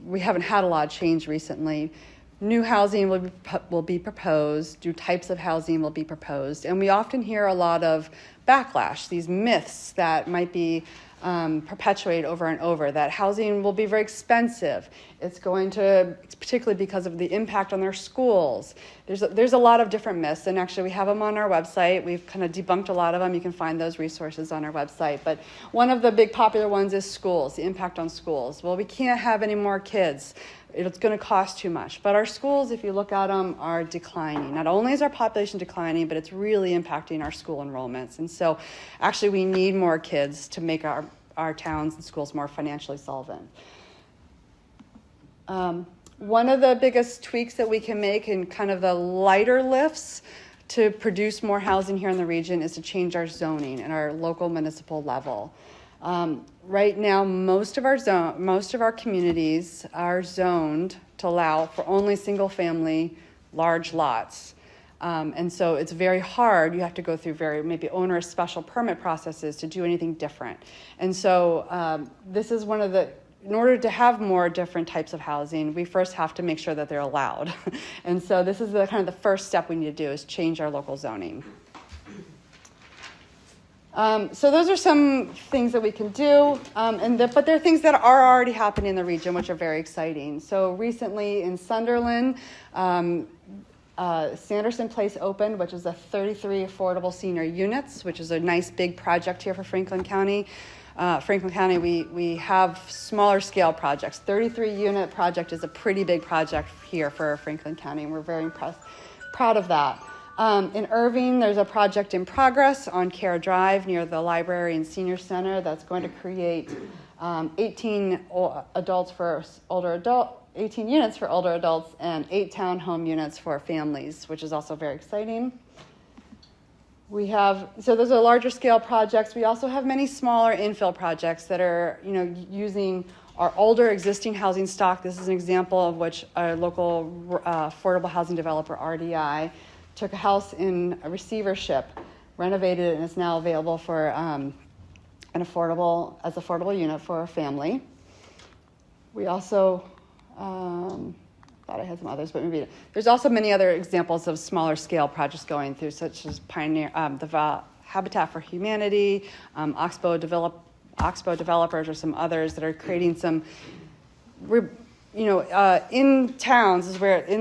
we haven't had a lot of change recently. New housing will be proposed, new types of housing will be proposed, and we often hear a lot of backlash, these myths that might be perpetuated over and over, that housing will be very expensive. It's particularly because of the impact on their schools. There's a lot of different myths, and actually we have them on our website. We've kind of debunked a lot of them. You can find those resources on our website. But one of the big popular ones is schools, the impact on schools. Well, we can't have any more kids. It's going to cost too much. But our schools, if you look at them, are declining. Not only is our population declining, but it's really impacting our school enrollments. And so actually we need more kids to make our towns and schools more financially solvent. One of the biggest tweaks that we can make in kind of the lighter lifts to produce more housing here in the region is to change our zoning at our local municipal level. Right now, most of our communities are zoned to allow for only single-family large lots. And so it's very hard. You have to go through very maybe onerous special permit processes to do anything different. And so this is one of the, in order to have more different types of housing, we first have to make sure that they're allowed. And so this is the kind of the first step we need to do is change our local zoning. So those are some things that we can do, but there are things that are already happening in the region which are very exciting. So recently in Sunderland, Sanderson Place opened, which is a 33 affordable senior units, which is a nice big project here for Franklin County. We have smaller scale projects. 33 unit project is a pretty big project here for Franklin County, and we're very proud of that. In Irving, there's a project in progress on Care Drive near the library and senior center that's going to create 18 units for older adults and 8 townhome units for families, which is also very exciting. So those are larger scale projects. We also have many smaller infill projects that are, using our older existing housing stock. This is an example of which our local affordable housing developer, RDI, took a house in a receivership, renovated it, and is now available for an affordable unit for a family. We also thought I had some others, but maybe there's also many other examples of smaller scale projects going through, such as Pioneer, the Habitat for Humanity, Oxbow developers, or some others that are creating some. In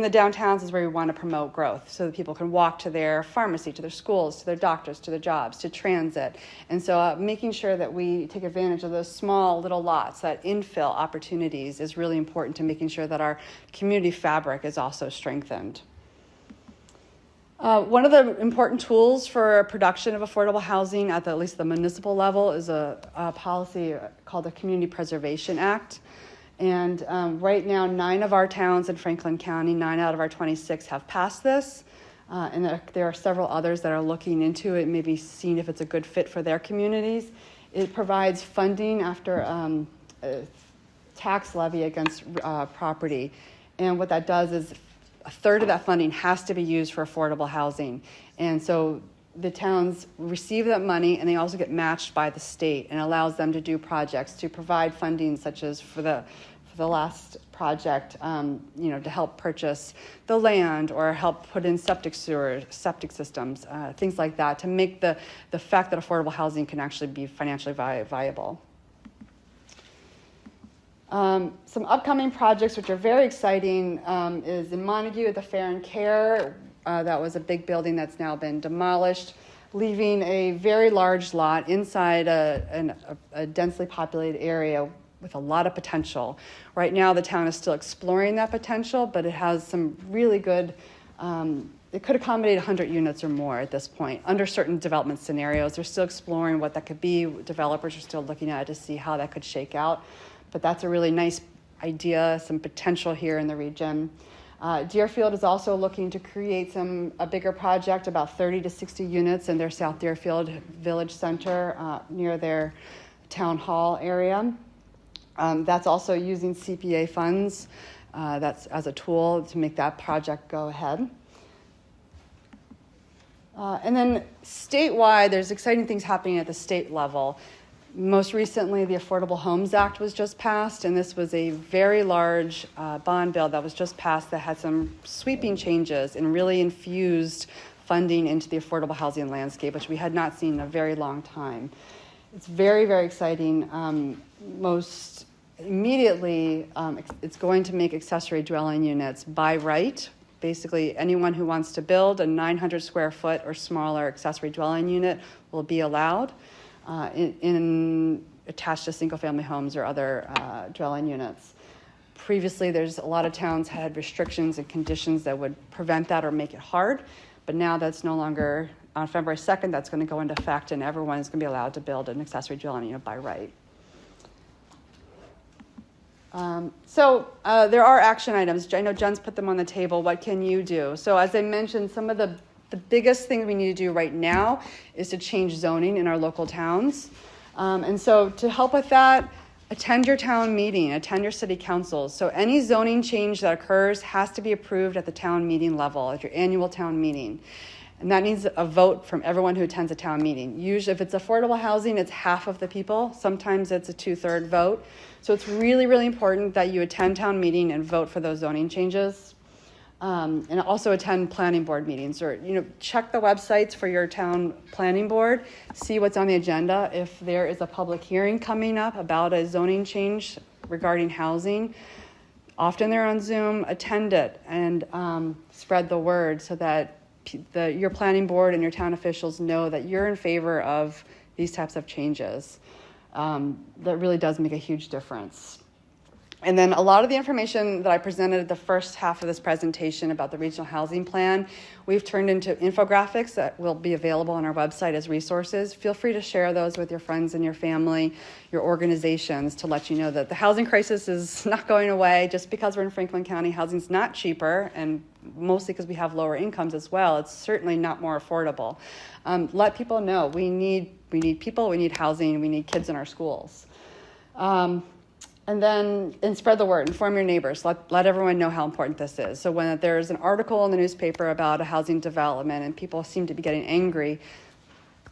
the downtowns is where we want to promote growth so that people can walk to their pharmacy, to their schools, to their doctors, to their jobs, to transit. And so making sure that we take advantage of those small little lots, that infill opportunities, is really important to making sure that our community fabric is also strengthened. One of the important tools for production of affordable housing at least the municipal level is a policy called the Community Preservation Act. And right now, 9 of our towns in Franklin County, 9 out of our 26 have passed this. And there are several others that are looking into it, maybe seeing if it's a good fit for their communities. It provides funding after a tax levy against property. And what that does is a third of that funding has to be used for affordable housing. And so the towns receive that money, and they also get matched by the state, and allows them to do projects to provide funding, such as for the last project, to help purchase the land or help put in septic systems, things like that, to make the fact that affordable housing can actually be financially viable. Some upcoming projects which are very exciting is in Montague at the Fair and Care. That was a big building that's now been demolished, leaving a very large lot inside a densely populated area with a lot of potential. Right now, the town is still exploring that potential, but it has some really good, it could accommodate 100 units or more at this point under certain development scenarios. They're still exploring what that could be. Developers are still looking at it to see how that could shake out. But that's a really nice idea, some potential here in the region. Deerfield is also looking to create a bigger project, about 30 to 60 units in their South Deerfield Village Center near their town hall area. That's also using CPA funds that's as a tool to make that project go ahead. And then statewide, there's exciting things happening at the state level. Most recently, the Affordable Homes Act was just passed, and this was a very large bond bill that was just passed that had some sweeping changes and really infused funding into the affordable housing landscape, which we had not seen in a very long time. It's very, very exciting. Most immediately, it's going to make accessory dwelling units by right. Basically, anyone who wants to build a 900 square foot or smaller accessory dwelling unit will be allowed. Attached to single-family homes or other dwelling units. Previously, there's a lot of towns had restrictions and conditions that would prevent that or make it hard, but now that's no longer, on February 2nd, that's going to go into effect, and everyone is going to be allowed to build an accessory dwelling unit by right. There are action items. I know Jen's put them on the table. What can you do? So as I mentioned, some of the biggest thing we need to do right now is to change zoning in our local towns. And so to help with that, Attend your town meeting, attend your city councils. So any zoning change that occurs has to be approved at the town meeting level, at your annual town meeting. And that needs a vote from everyone who attends a town meeting. Usually, if it's affordable housing, it's half of the people. Sometimes it's a 2/3 vote. So it's really, really important that you attend town meeting and vote for those zoning changes. And also attend planning board meetings, or check the websites for your town planning board, see what's on the agenda. If there is a public hearing coming up about a zoning change regarding housing, often they're on Zoom, attend it and spread the word so that your planning board and your town officials know that you're in favor of these types of changes. That really does make a huge difference. And then a lot of the information that I presented at the first half of this presentation about the regional housing plan, we've turned into infographics that will be available on our website as resources. Feel free to share those with your friends and your family, your organizations, to let you know that the housing crisis is not going away. Just because we're in Franklin County, housing's not cheaper, and mostly because we have lower incomes as well. It's certainly not more affordable. Let people know we need people, we need housing, we need kids in our schools. And spread the word, inform your neighbors, let everyone know how important this is. So when there's an article in the newspaper about a housing development and people seem to be getting angry,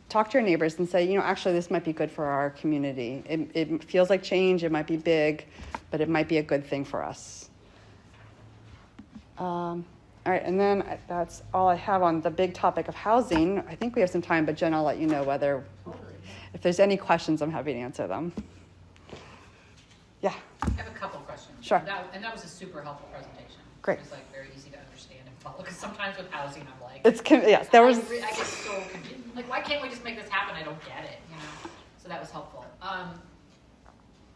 talk to your neighbors and say, actually this might be good for our community. It feels like change, it might be big, but it might be a good thing for us. All right, and then that's all I have on the big topic of housing. I think we have some time, but Jen, I'll let you know if there's any questions, I'm happy to answer them. Yeah. I have a couple questions. Sure. That was a super helpful presentation. Great. It was very easy to understand and follow, because sometimes with housing, I'm like, yes, there was. I get so confused. Like, why can't we just make this happen? I don't get it, So that was helpful.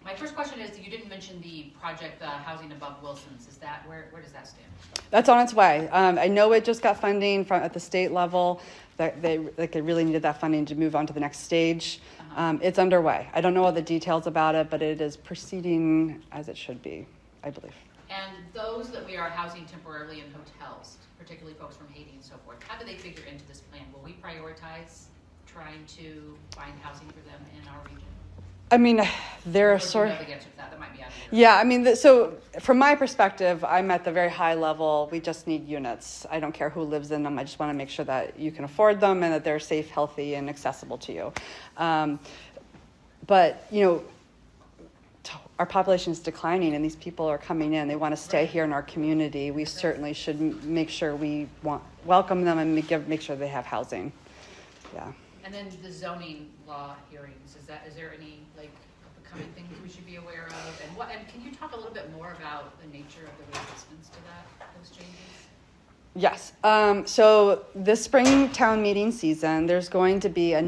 My first question is, you didn't mention the project, Housing Above Wilson's. Is that, where does that stand? That's on its way. I know it just got funding at the state level. That they really needed that funding to move on to the next stage. It's underway. I don't know all the details about it, but it is proceeding as it should be, I believe. And those that we are housing temporarily in hotels, particularly folks from Haiti and so forth, how do they figure into this plan? Will we prioritize trying to find housing for them in our region? I mean, there are sort of the answer to that. That might be out of your Yeah, I mean, so from my perspective, I'm at the very high level. We just need units. I don't care who lives in them. I just want to make sure that you can afford them and that they're safe, healthy, and accessible to you. But our population is declining, and these people are coming in. They want to stay here in our community. We certainly should make sure we welcome them and make sure they have housing. Yeah. And then the zoning law hearings, is there any upcoming things we should be aware of? And can you talk a little bit more about the nature of the resistance to those changes? Yes. So this spring town meeting season, there's going to be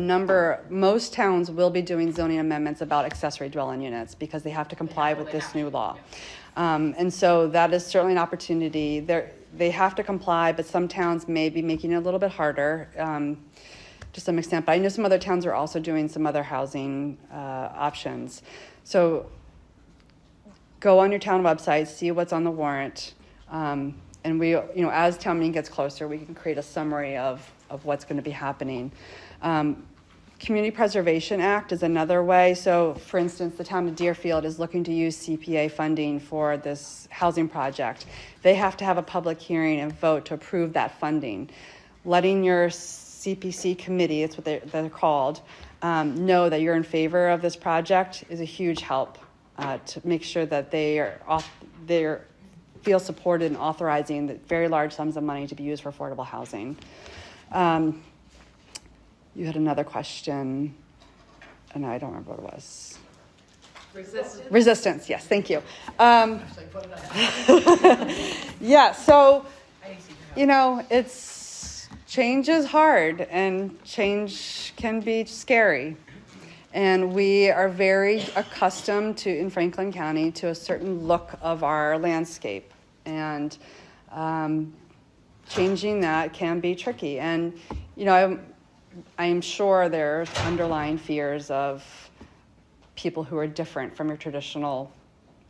most towns will be doing zoning amendments about accessory dwelling units because they have to comply with this new law. Yeah. And so that is certainly an opportunity. They have to comply, but some towns may be making it a little bit harder. To some extent, but I know some other towns are also doing some other housing options. So go on your town website, see what's on the warrant, and we, as town meeting gets closer, we can create a summary of what's going to be happening. Community Preservation Act is another way. So, for instance, the town of Deerfield is looking to use CPA funding for this housing project. They have to have a public hearing and vote to approve that funding. Letting your CPC committee, it's what they're called, know that you're in favor of this project is a huge help to make sure that they feel supported in authorizing the very large sums of money to be used for affordable housing. You had another question, and I don't remember what it was. Resistance, yes, thank you. Yeah, so, change is hard and change can be scary. And we are very accustomed to, in Franklin County, to a certain look of our landscape. And changing that can be tricky. And, I'm sure there's underlying fears of people who are different from your traditional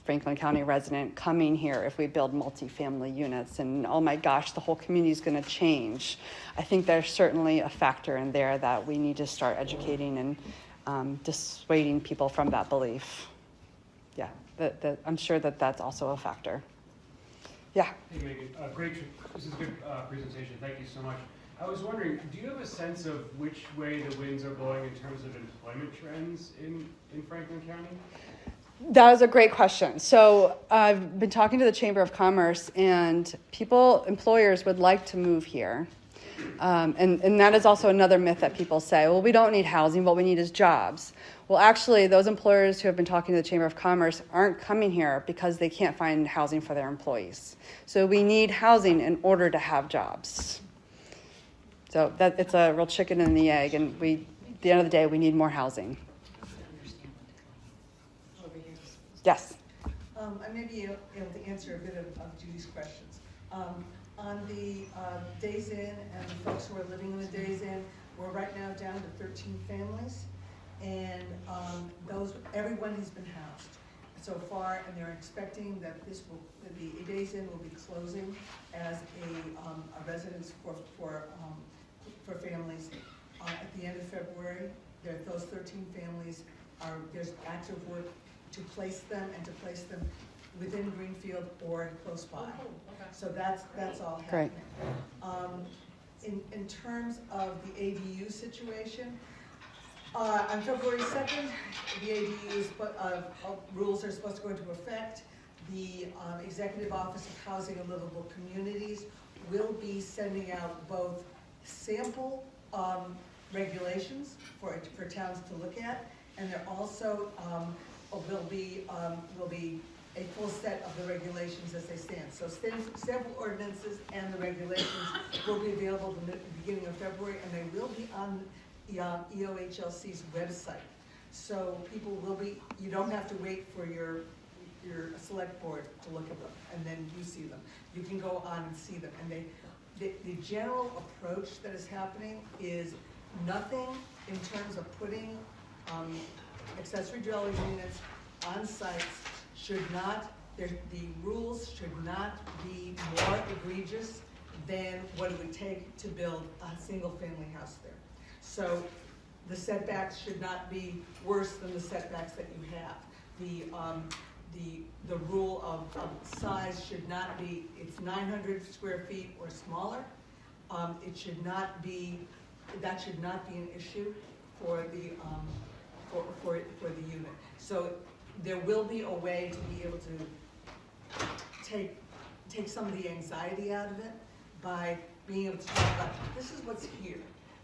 Franklin County resident coming here if we build multifamily units and oh my gosh, the whole community is going to change. I think there's certainly a factor in there that we need to start educating and dissuading people from that belief. yeah, I'm sure that's also a factor. Yeah. Hey Megan, this is a good presentation. Thank you so much. I was wondering, do you have a sense of which way the winds are blowing in terms of employment trends in Franklin County? That is a great question. So I've been talking to the Chamber of Commerce, and employers would like to move here. And that is also another myth that people say, well, we don't need housing, what we need is jobs. Well, actually, those employers who have been talking to the Chamber of Commerce aren't coming here because they can't find housing for their employees. So we need housing in order to have jobs. So it's a real chicken and the egg, and at the end of the day, we need more housing. Yes. I may be able to answer a bit of Judy's questions. On the Days Inn and the folks who are living in the Days Inn, we're right now down to 13 families, and everyone has been housed so far, and they're expecting that the Days Inn will be closing as a residence for families at the end of February. Those 13 families there's active work to place them within Greenfield or close by. So that's all happening. In terms of the ADU situation, on February 2nd, the ADU's rules are supposed to go into effect. The Executive Office of Housing and Livable Communities will be sending out both sample regulations for towns to look at, and there also will be a full set of the regulations as they stand. So sample ordinances and the regulations will be available at the beginning of February, and they will be on the EOHLC's website. So people you don't have to wait for your select board to look at them, and then you see them. You can go on and see them. And the general approach that is happening is nothing in terms of putting accessory dwelling units on sites the rules should not be more egregious than what it would take to build a single family house there. So the setbacks should not be worse than the setbacks that you have. The rule of size should not be, it's 900 square feet or smaller. That should not be an issue for the unit. So there will be a way to be able to take some of the anxiety out of it by being able to talk about, this is what's here.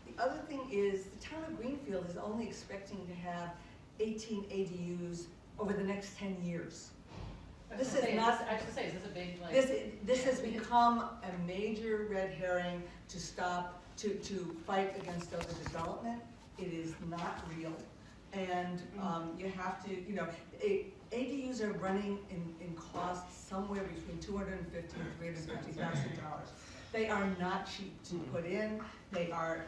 The other thing is, the town of Greenfield is only expecting to have 18 ADUs over the next 10 years. This is not. I should say, is this a big like? This has become a major red herring to stop to fight against overdevelopment. It is not real, and you have to. ADUs are running in costs somewhere between $250,000 and $350,000. They are not cheap to put in. They are.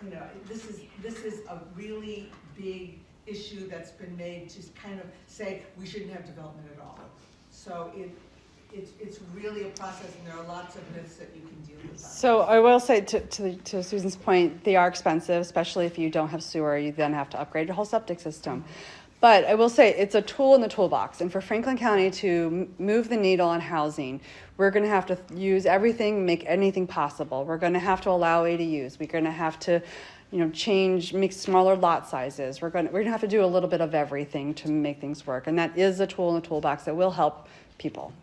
This is a really big issue that's been made to kind of say we shouldn't have development at all. So it's really a process, and there are lots of myths that you can deal with. So I will say to Susan's point, they are expensive, especially if you don't have sewer. You then have to upgrade your whole septic system. But I will say it's a tool in the toolbox. And for Franklin County to move the needle on housing, we're going to have to use everything, make anything possible. We're going to have to allow ADUs. We're going to have to make smaller lot sizes. We're going to have to do a little bit of everything to make things work. And that is a tool in the toolbox that will help people.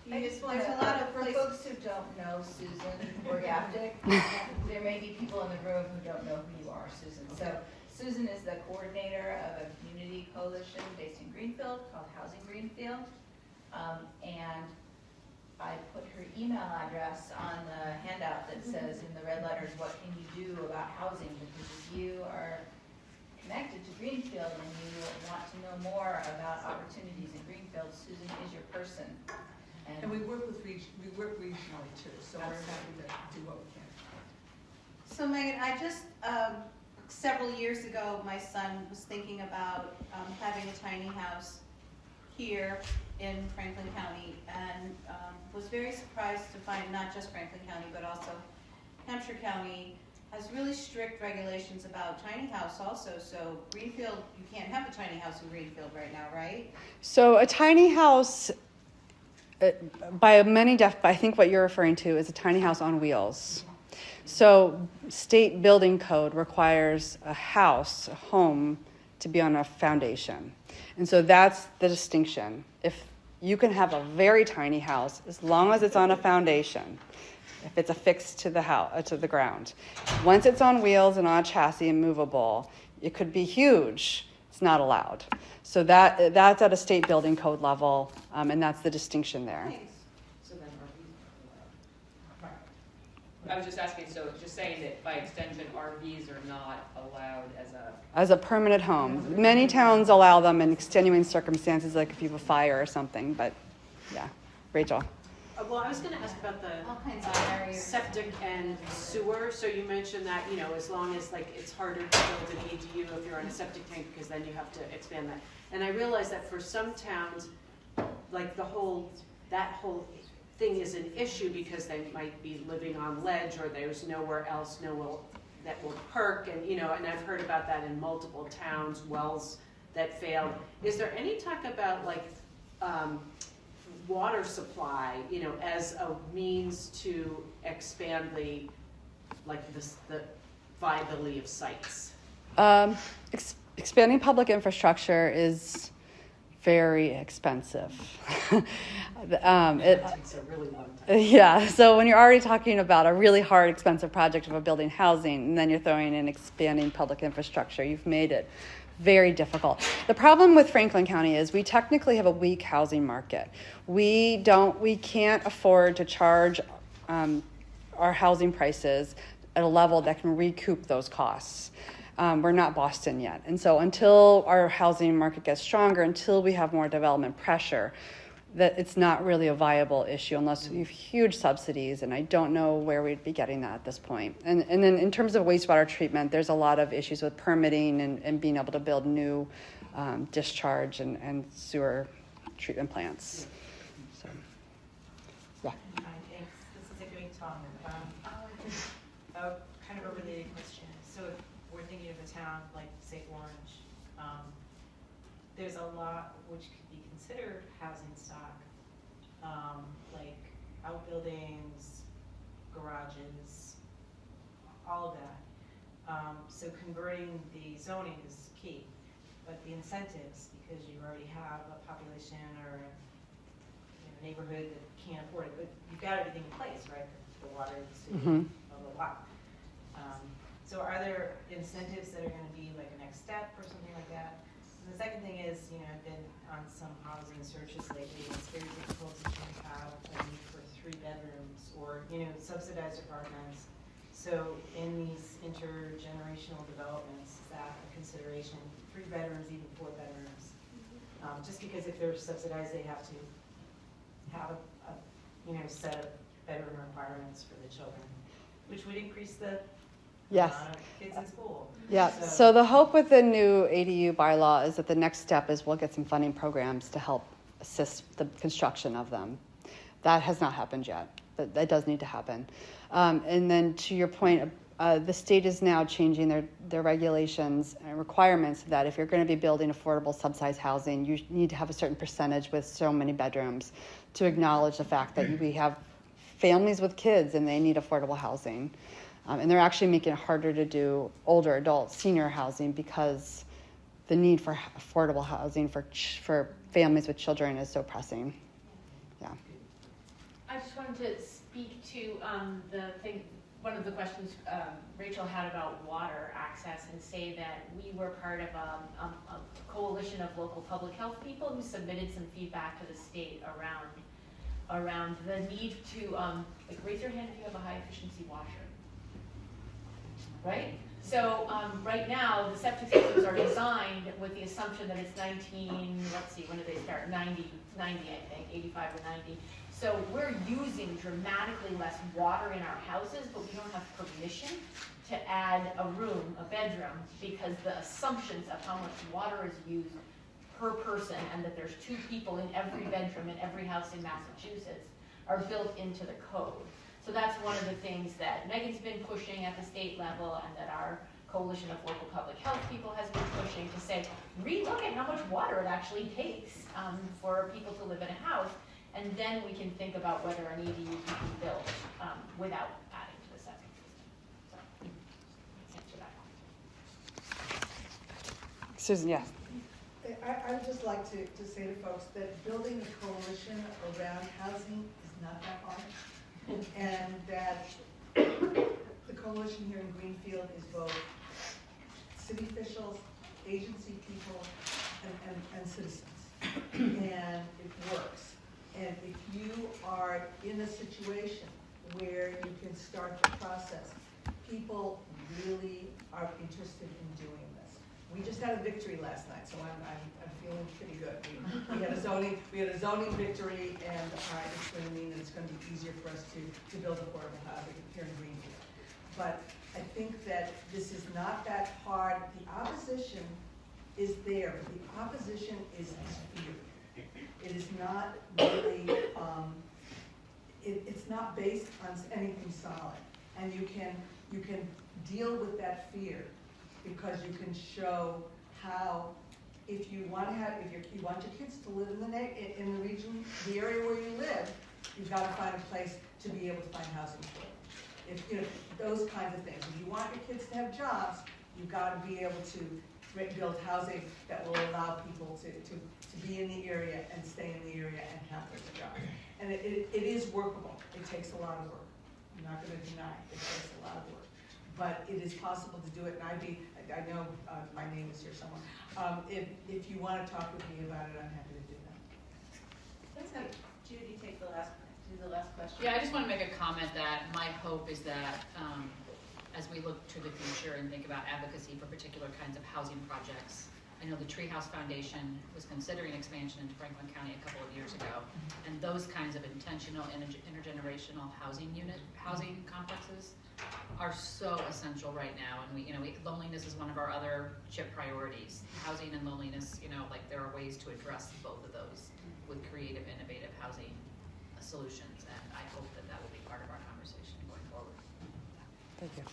There's a lot of, for folks who don't know Susan Borgaftic, there may be people in the room who don't know who you are, Susan. So Susan is the coordinator of a community coalition based in Greenfield called Housing Greenfield. And I put her email address on the handout that says in the red letters, what can you do about housing? Because if you are connected to Greenfield and you want to know more about opportunities in Greenfield, Susan is your person. And we work regionally too, so we're happy to do what we can. So Megan, I just, several years ago, my son was thinking about having a tiny house here in Franklin County, and was very surprised to find not just Franklin County, but also Hampshire County has really strict regulations about tiny house also, so Greenfield, you can't have a tiny house in Greenfield right now, right? So a tiny house, I think what you're referring to is a tiny house on wheels. So state building code requires a home, to be on a foundation. And so that's the distinction. If you can have a very tiny house, as long as it's on a foundation, if it's affixed to the ground. Once it's on wheels and on a chassis and movable, it could be huge. It's not allowed. So that's at a state building code level, and that's the distinction there. Thanks. So then RVs are allowed. I was just asking, so just saying that by extension, RVs are not allowed as a permanent home. Many towns allow them in extenuating circumstances, like if you have a fire or something, but yeah. Rachel. Well, I was going to ask about All the kinds of barriers. septic and sewer. So you mentioned that, as long as it's harder to build an ADU if you're on a septic tank, because then you have to expand that. And I realize that for some towns, like that whole thing is an issue because they might be living on ledge or there's nowhere else that will perk. And, and I've heard about that in multiple towns, wells that failed. Is there any talk about water supply, as a means to expand the viability of sites? Expanding public infrastructure is very expensive. It takes a really long time. Yeah, so when you're already talking about a really hard, expensive project of building housing, and then you're throwing in expanding public infrastructure, you've made it very difficult. The problem with Franklin County is we technically have a weak housing market. We can't afford to charge our housing prices at a level that can recoup those costs. We're not Boston yet. And so until our housing market gets stronger, until we have more development pressure, that it's not really a viable issue unless we have huge subsidies, and I don't know where we'd be getting that at this point. And then in terms of wastewater treatment, there's a lot of issues with permitting and being able to build new discharge and sewer treatment plants. So, yeah. Hi, thanks. This is a great talk. Kind of a related question. So if we're thinking of a town like, say, Orange, there's a lot which could be considered housing stock, like outbuildings, garages, all of that. So converting the zoning is key, but the incentives, because you already have a population or a neighborhood that can't afford it, but you've got everything in place, right? The water, the city, blah, blah, blah. So are there incentives that are going to be like a next step or something like that? And the second thing is, I've been on some housing searches lately. It's very difficult to have a need for 3 bedrooms or, subsidized apartments. So in these intergenerational developments, is that a consideration? 3 bedrooms, even 4 bedrooms. Just because if they're subsidized, they have to have a set of bedroom requirements for the children, which would increase the Yes. Kids in school. Yeah. So the hope with the new ADU bylaw is that the next step is we'll get some funding programs to help assist the construction of them. That has not happened yet. That does need to happen. And then to your point, the state is now changing their regulations and requirements that if you're going to be building affordable subsidized housing, you need to have a certain percentage with so many bedrooms to acknowledge the fact that we have families with kids and they need affordable housing. And they're actually making it harder to do older adult senior housing because the need for affordable housing for families with children is so pressing. Yeah. I just wanted to speak to one of the questions Rachel had about water access and say that we were part of a coalition of local public health people who submitted some feedback to the state around the need to, raise your hand if you have a high efficiency washer. Right? So right now, the septic systems are designed with the assumption that it's when did they start? 90, I think, 85 or 90. So we're using dramatically less water in our houses, but we don't have permission to add a bedroom, because the assumptions of how much water is used per person and that there's 2 people in every bedroom in every house in Massachusetts are built into the code. So that's one of the things that Megan's been pushing at the state level, and that our Coalition of Local Public Health people has been pushing to say, relook at how much water it actually takes for people to live in a house, and then we can think about whether an EDU can be built without adding to the septic system. So, answer that. Susan, yes. I would just like to say to folks that building a coalition around housing is not that hard. And that the coalition here in Greenfield is both city officials, agency people, and citizens. And it works. And if you are in a situation where you can start the process, people really are interested in doing this. We just had a victory last night, so I'm feeling pretty good. We had a zoning victory, and it's going to mean that it's going to be easier for us to build affordable housing here in Greenfield. But I think that this is not that hard. The opposition is there, but the opposition is fear. It is not really. It's not based on anything solid, and you can deal with that fear, because you can show how, if you want your kids to live in the region, the area where you live, you've got to find a place to be able to find housing for them. If those kinds of things. If you want your kids to have jobs, you've got to be able to build housing that will allow people to be in the area and stay in the area and have those jobs. And it is workable. It takes a lot of work. I'm not going to deny it takes a lot of work. But it is possible to do it, and I know my name is here somewhere. If you want to talk with me about it, I'm happy to do that. Let's have Judy take the last question. Yeah, I just want to make a comment that my hope is that as we look to the future and think about advocacy for particular kinds of housing projects, I know the Treehouse Foundation was considering expansion into Franklin County a couple of years ago, and those kinds of intentional intergenerational housing complexes are so essential right now. And loneliness is one of our other CHIP priorities. Housing and loneliness, there are ways to address both of those with creative, innovative housing solutions. And I hope that will be part of our conversation going forward. Thank you.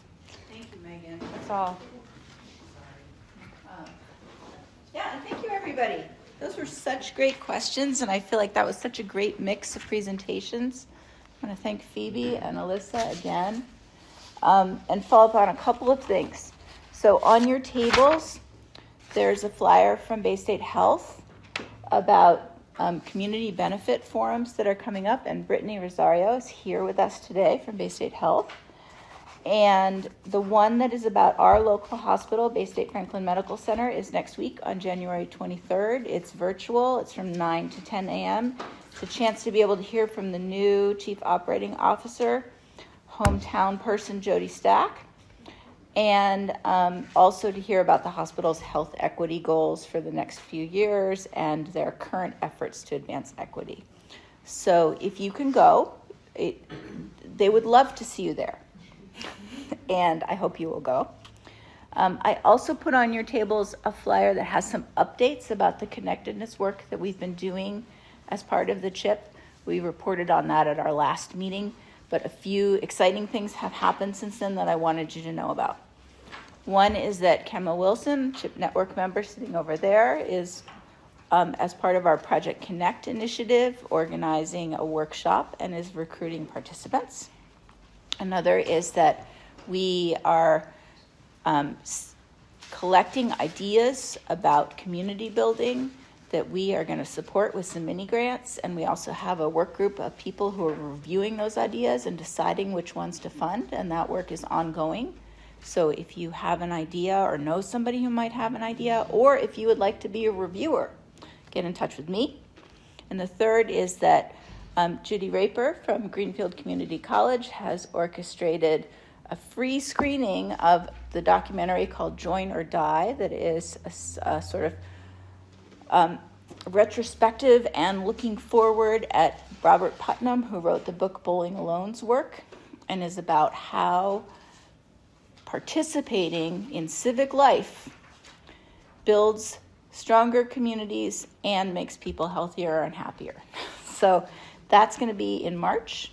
Thank you, Megan. That's all. Yeah, and thank you, everybody. Those were such great questions, and I feel like that was such a great mix of presentations. I want to thank Phoebe and Alyssa again, and follow up on a couple of things. So on your tables, there's a flyer from Bay State Health about community benefit forums that are coming up, and Brittany Rosario is here with us today from Bay State Health. And the one that is about our local hospital, Bay State Franklin Medical Center, is next week on January 23rd. It's virtual. It's from 9 to 10 a.m. It's a chance to be able to hear from the new Chief Operating Officer, hometown person Jody Stack, and also to hear about the hospital's health equity goals for the next few years and their current efforts to advance equity. So if you can go, they would love to see you there. And I hope you will go. I also put on your tables a flyer that has some updates about the connectedness work that we've been doing as part of the CHIP. We reported on that at our last meeting, but a few exciting things have happened since then that I wanted you to know about. One is that Kemma Wilson, CHIP network member sitting over there, is as part of our Project Connect initiative, organizing a workshop and is recruiting participants. Another is that we are collecting ideas about community building that we are going to support with some mini grants, and we also have a work group of people who are reviewing those ideas and deciding which ones to fund, and that work is ongoing. So if you have an idea or know somebody who might have an idea, or if you would like to be a reviewer, get in touch with me. And the third is that Judy Raper from Greenfield Community College has orchestrated a free screening of the documentary called Join or Die that is a sort of retrospective and looking forward at Robert Putnam, who wrote the book Bowling Alone's work, and is about how participating in civic life builds stronger communities and makes people healthier and happier. So that's going to be in March.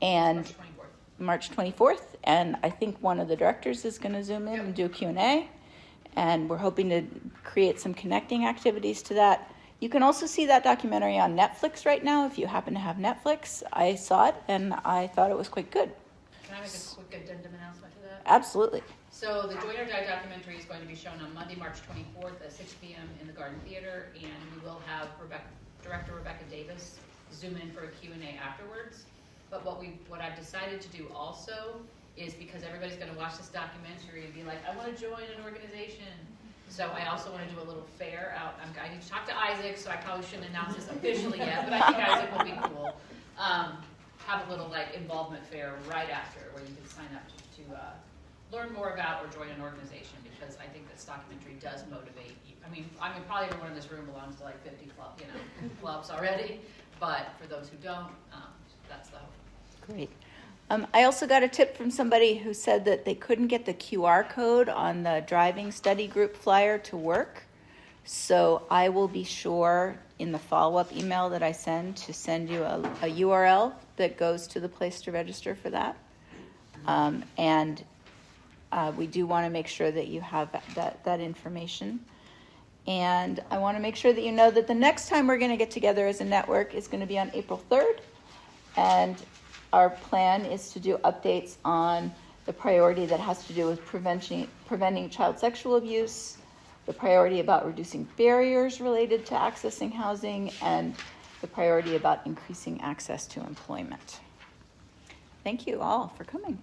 And March 24th, and I think one of the directors is going to Zoom in and do a Q&A, and we're hoping to create some connecting activities to that. You can also see that documentary on Netflix right now if you happen to have Netflix. I saw it, and I thought it was quite good. Can I make a quick addendum announcement to that? Absolutely. So the Join or Die documentary is going to be shown on Monday, March 24th at 6 p.m. in the Garden Theater, and we will have Director Rebecca Davis Zoom in for a Q&A afterwards. But what I've decided to do also is, because everybody's going to watch this documentary and be like, I want to join an organization. So I also want to do a little fair out. I need to talk to Isaac, so I probably shouldn't announce this officially yet, but I think Isaac will be cool. Have a little involvement fair right after, where you can sign up to learn more about or join an organization, because I think this documentary does motivate you. I mean, probably everyone in this room belongs to 50 clubs already, but for those who don't, that's the hope. Great. I also got a tip from somebody who said that they couldn't get the QR code on the driving study group flyer to work. So I will be sure in the follow-up email that I send to send you a URL that goes to the place to register for that. And we do want to make sure that you have that information. And I want to make sure that you know that the next time we're going to get together as a network is going to be on April 3rd. And our plan is to do updates on the priority that has to do with preventing child sexual abuse, the priority about reducing barriers related to accessing housing, and the priority about increasing access to employment. Thank you all for coming.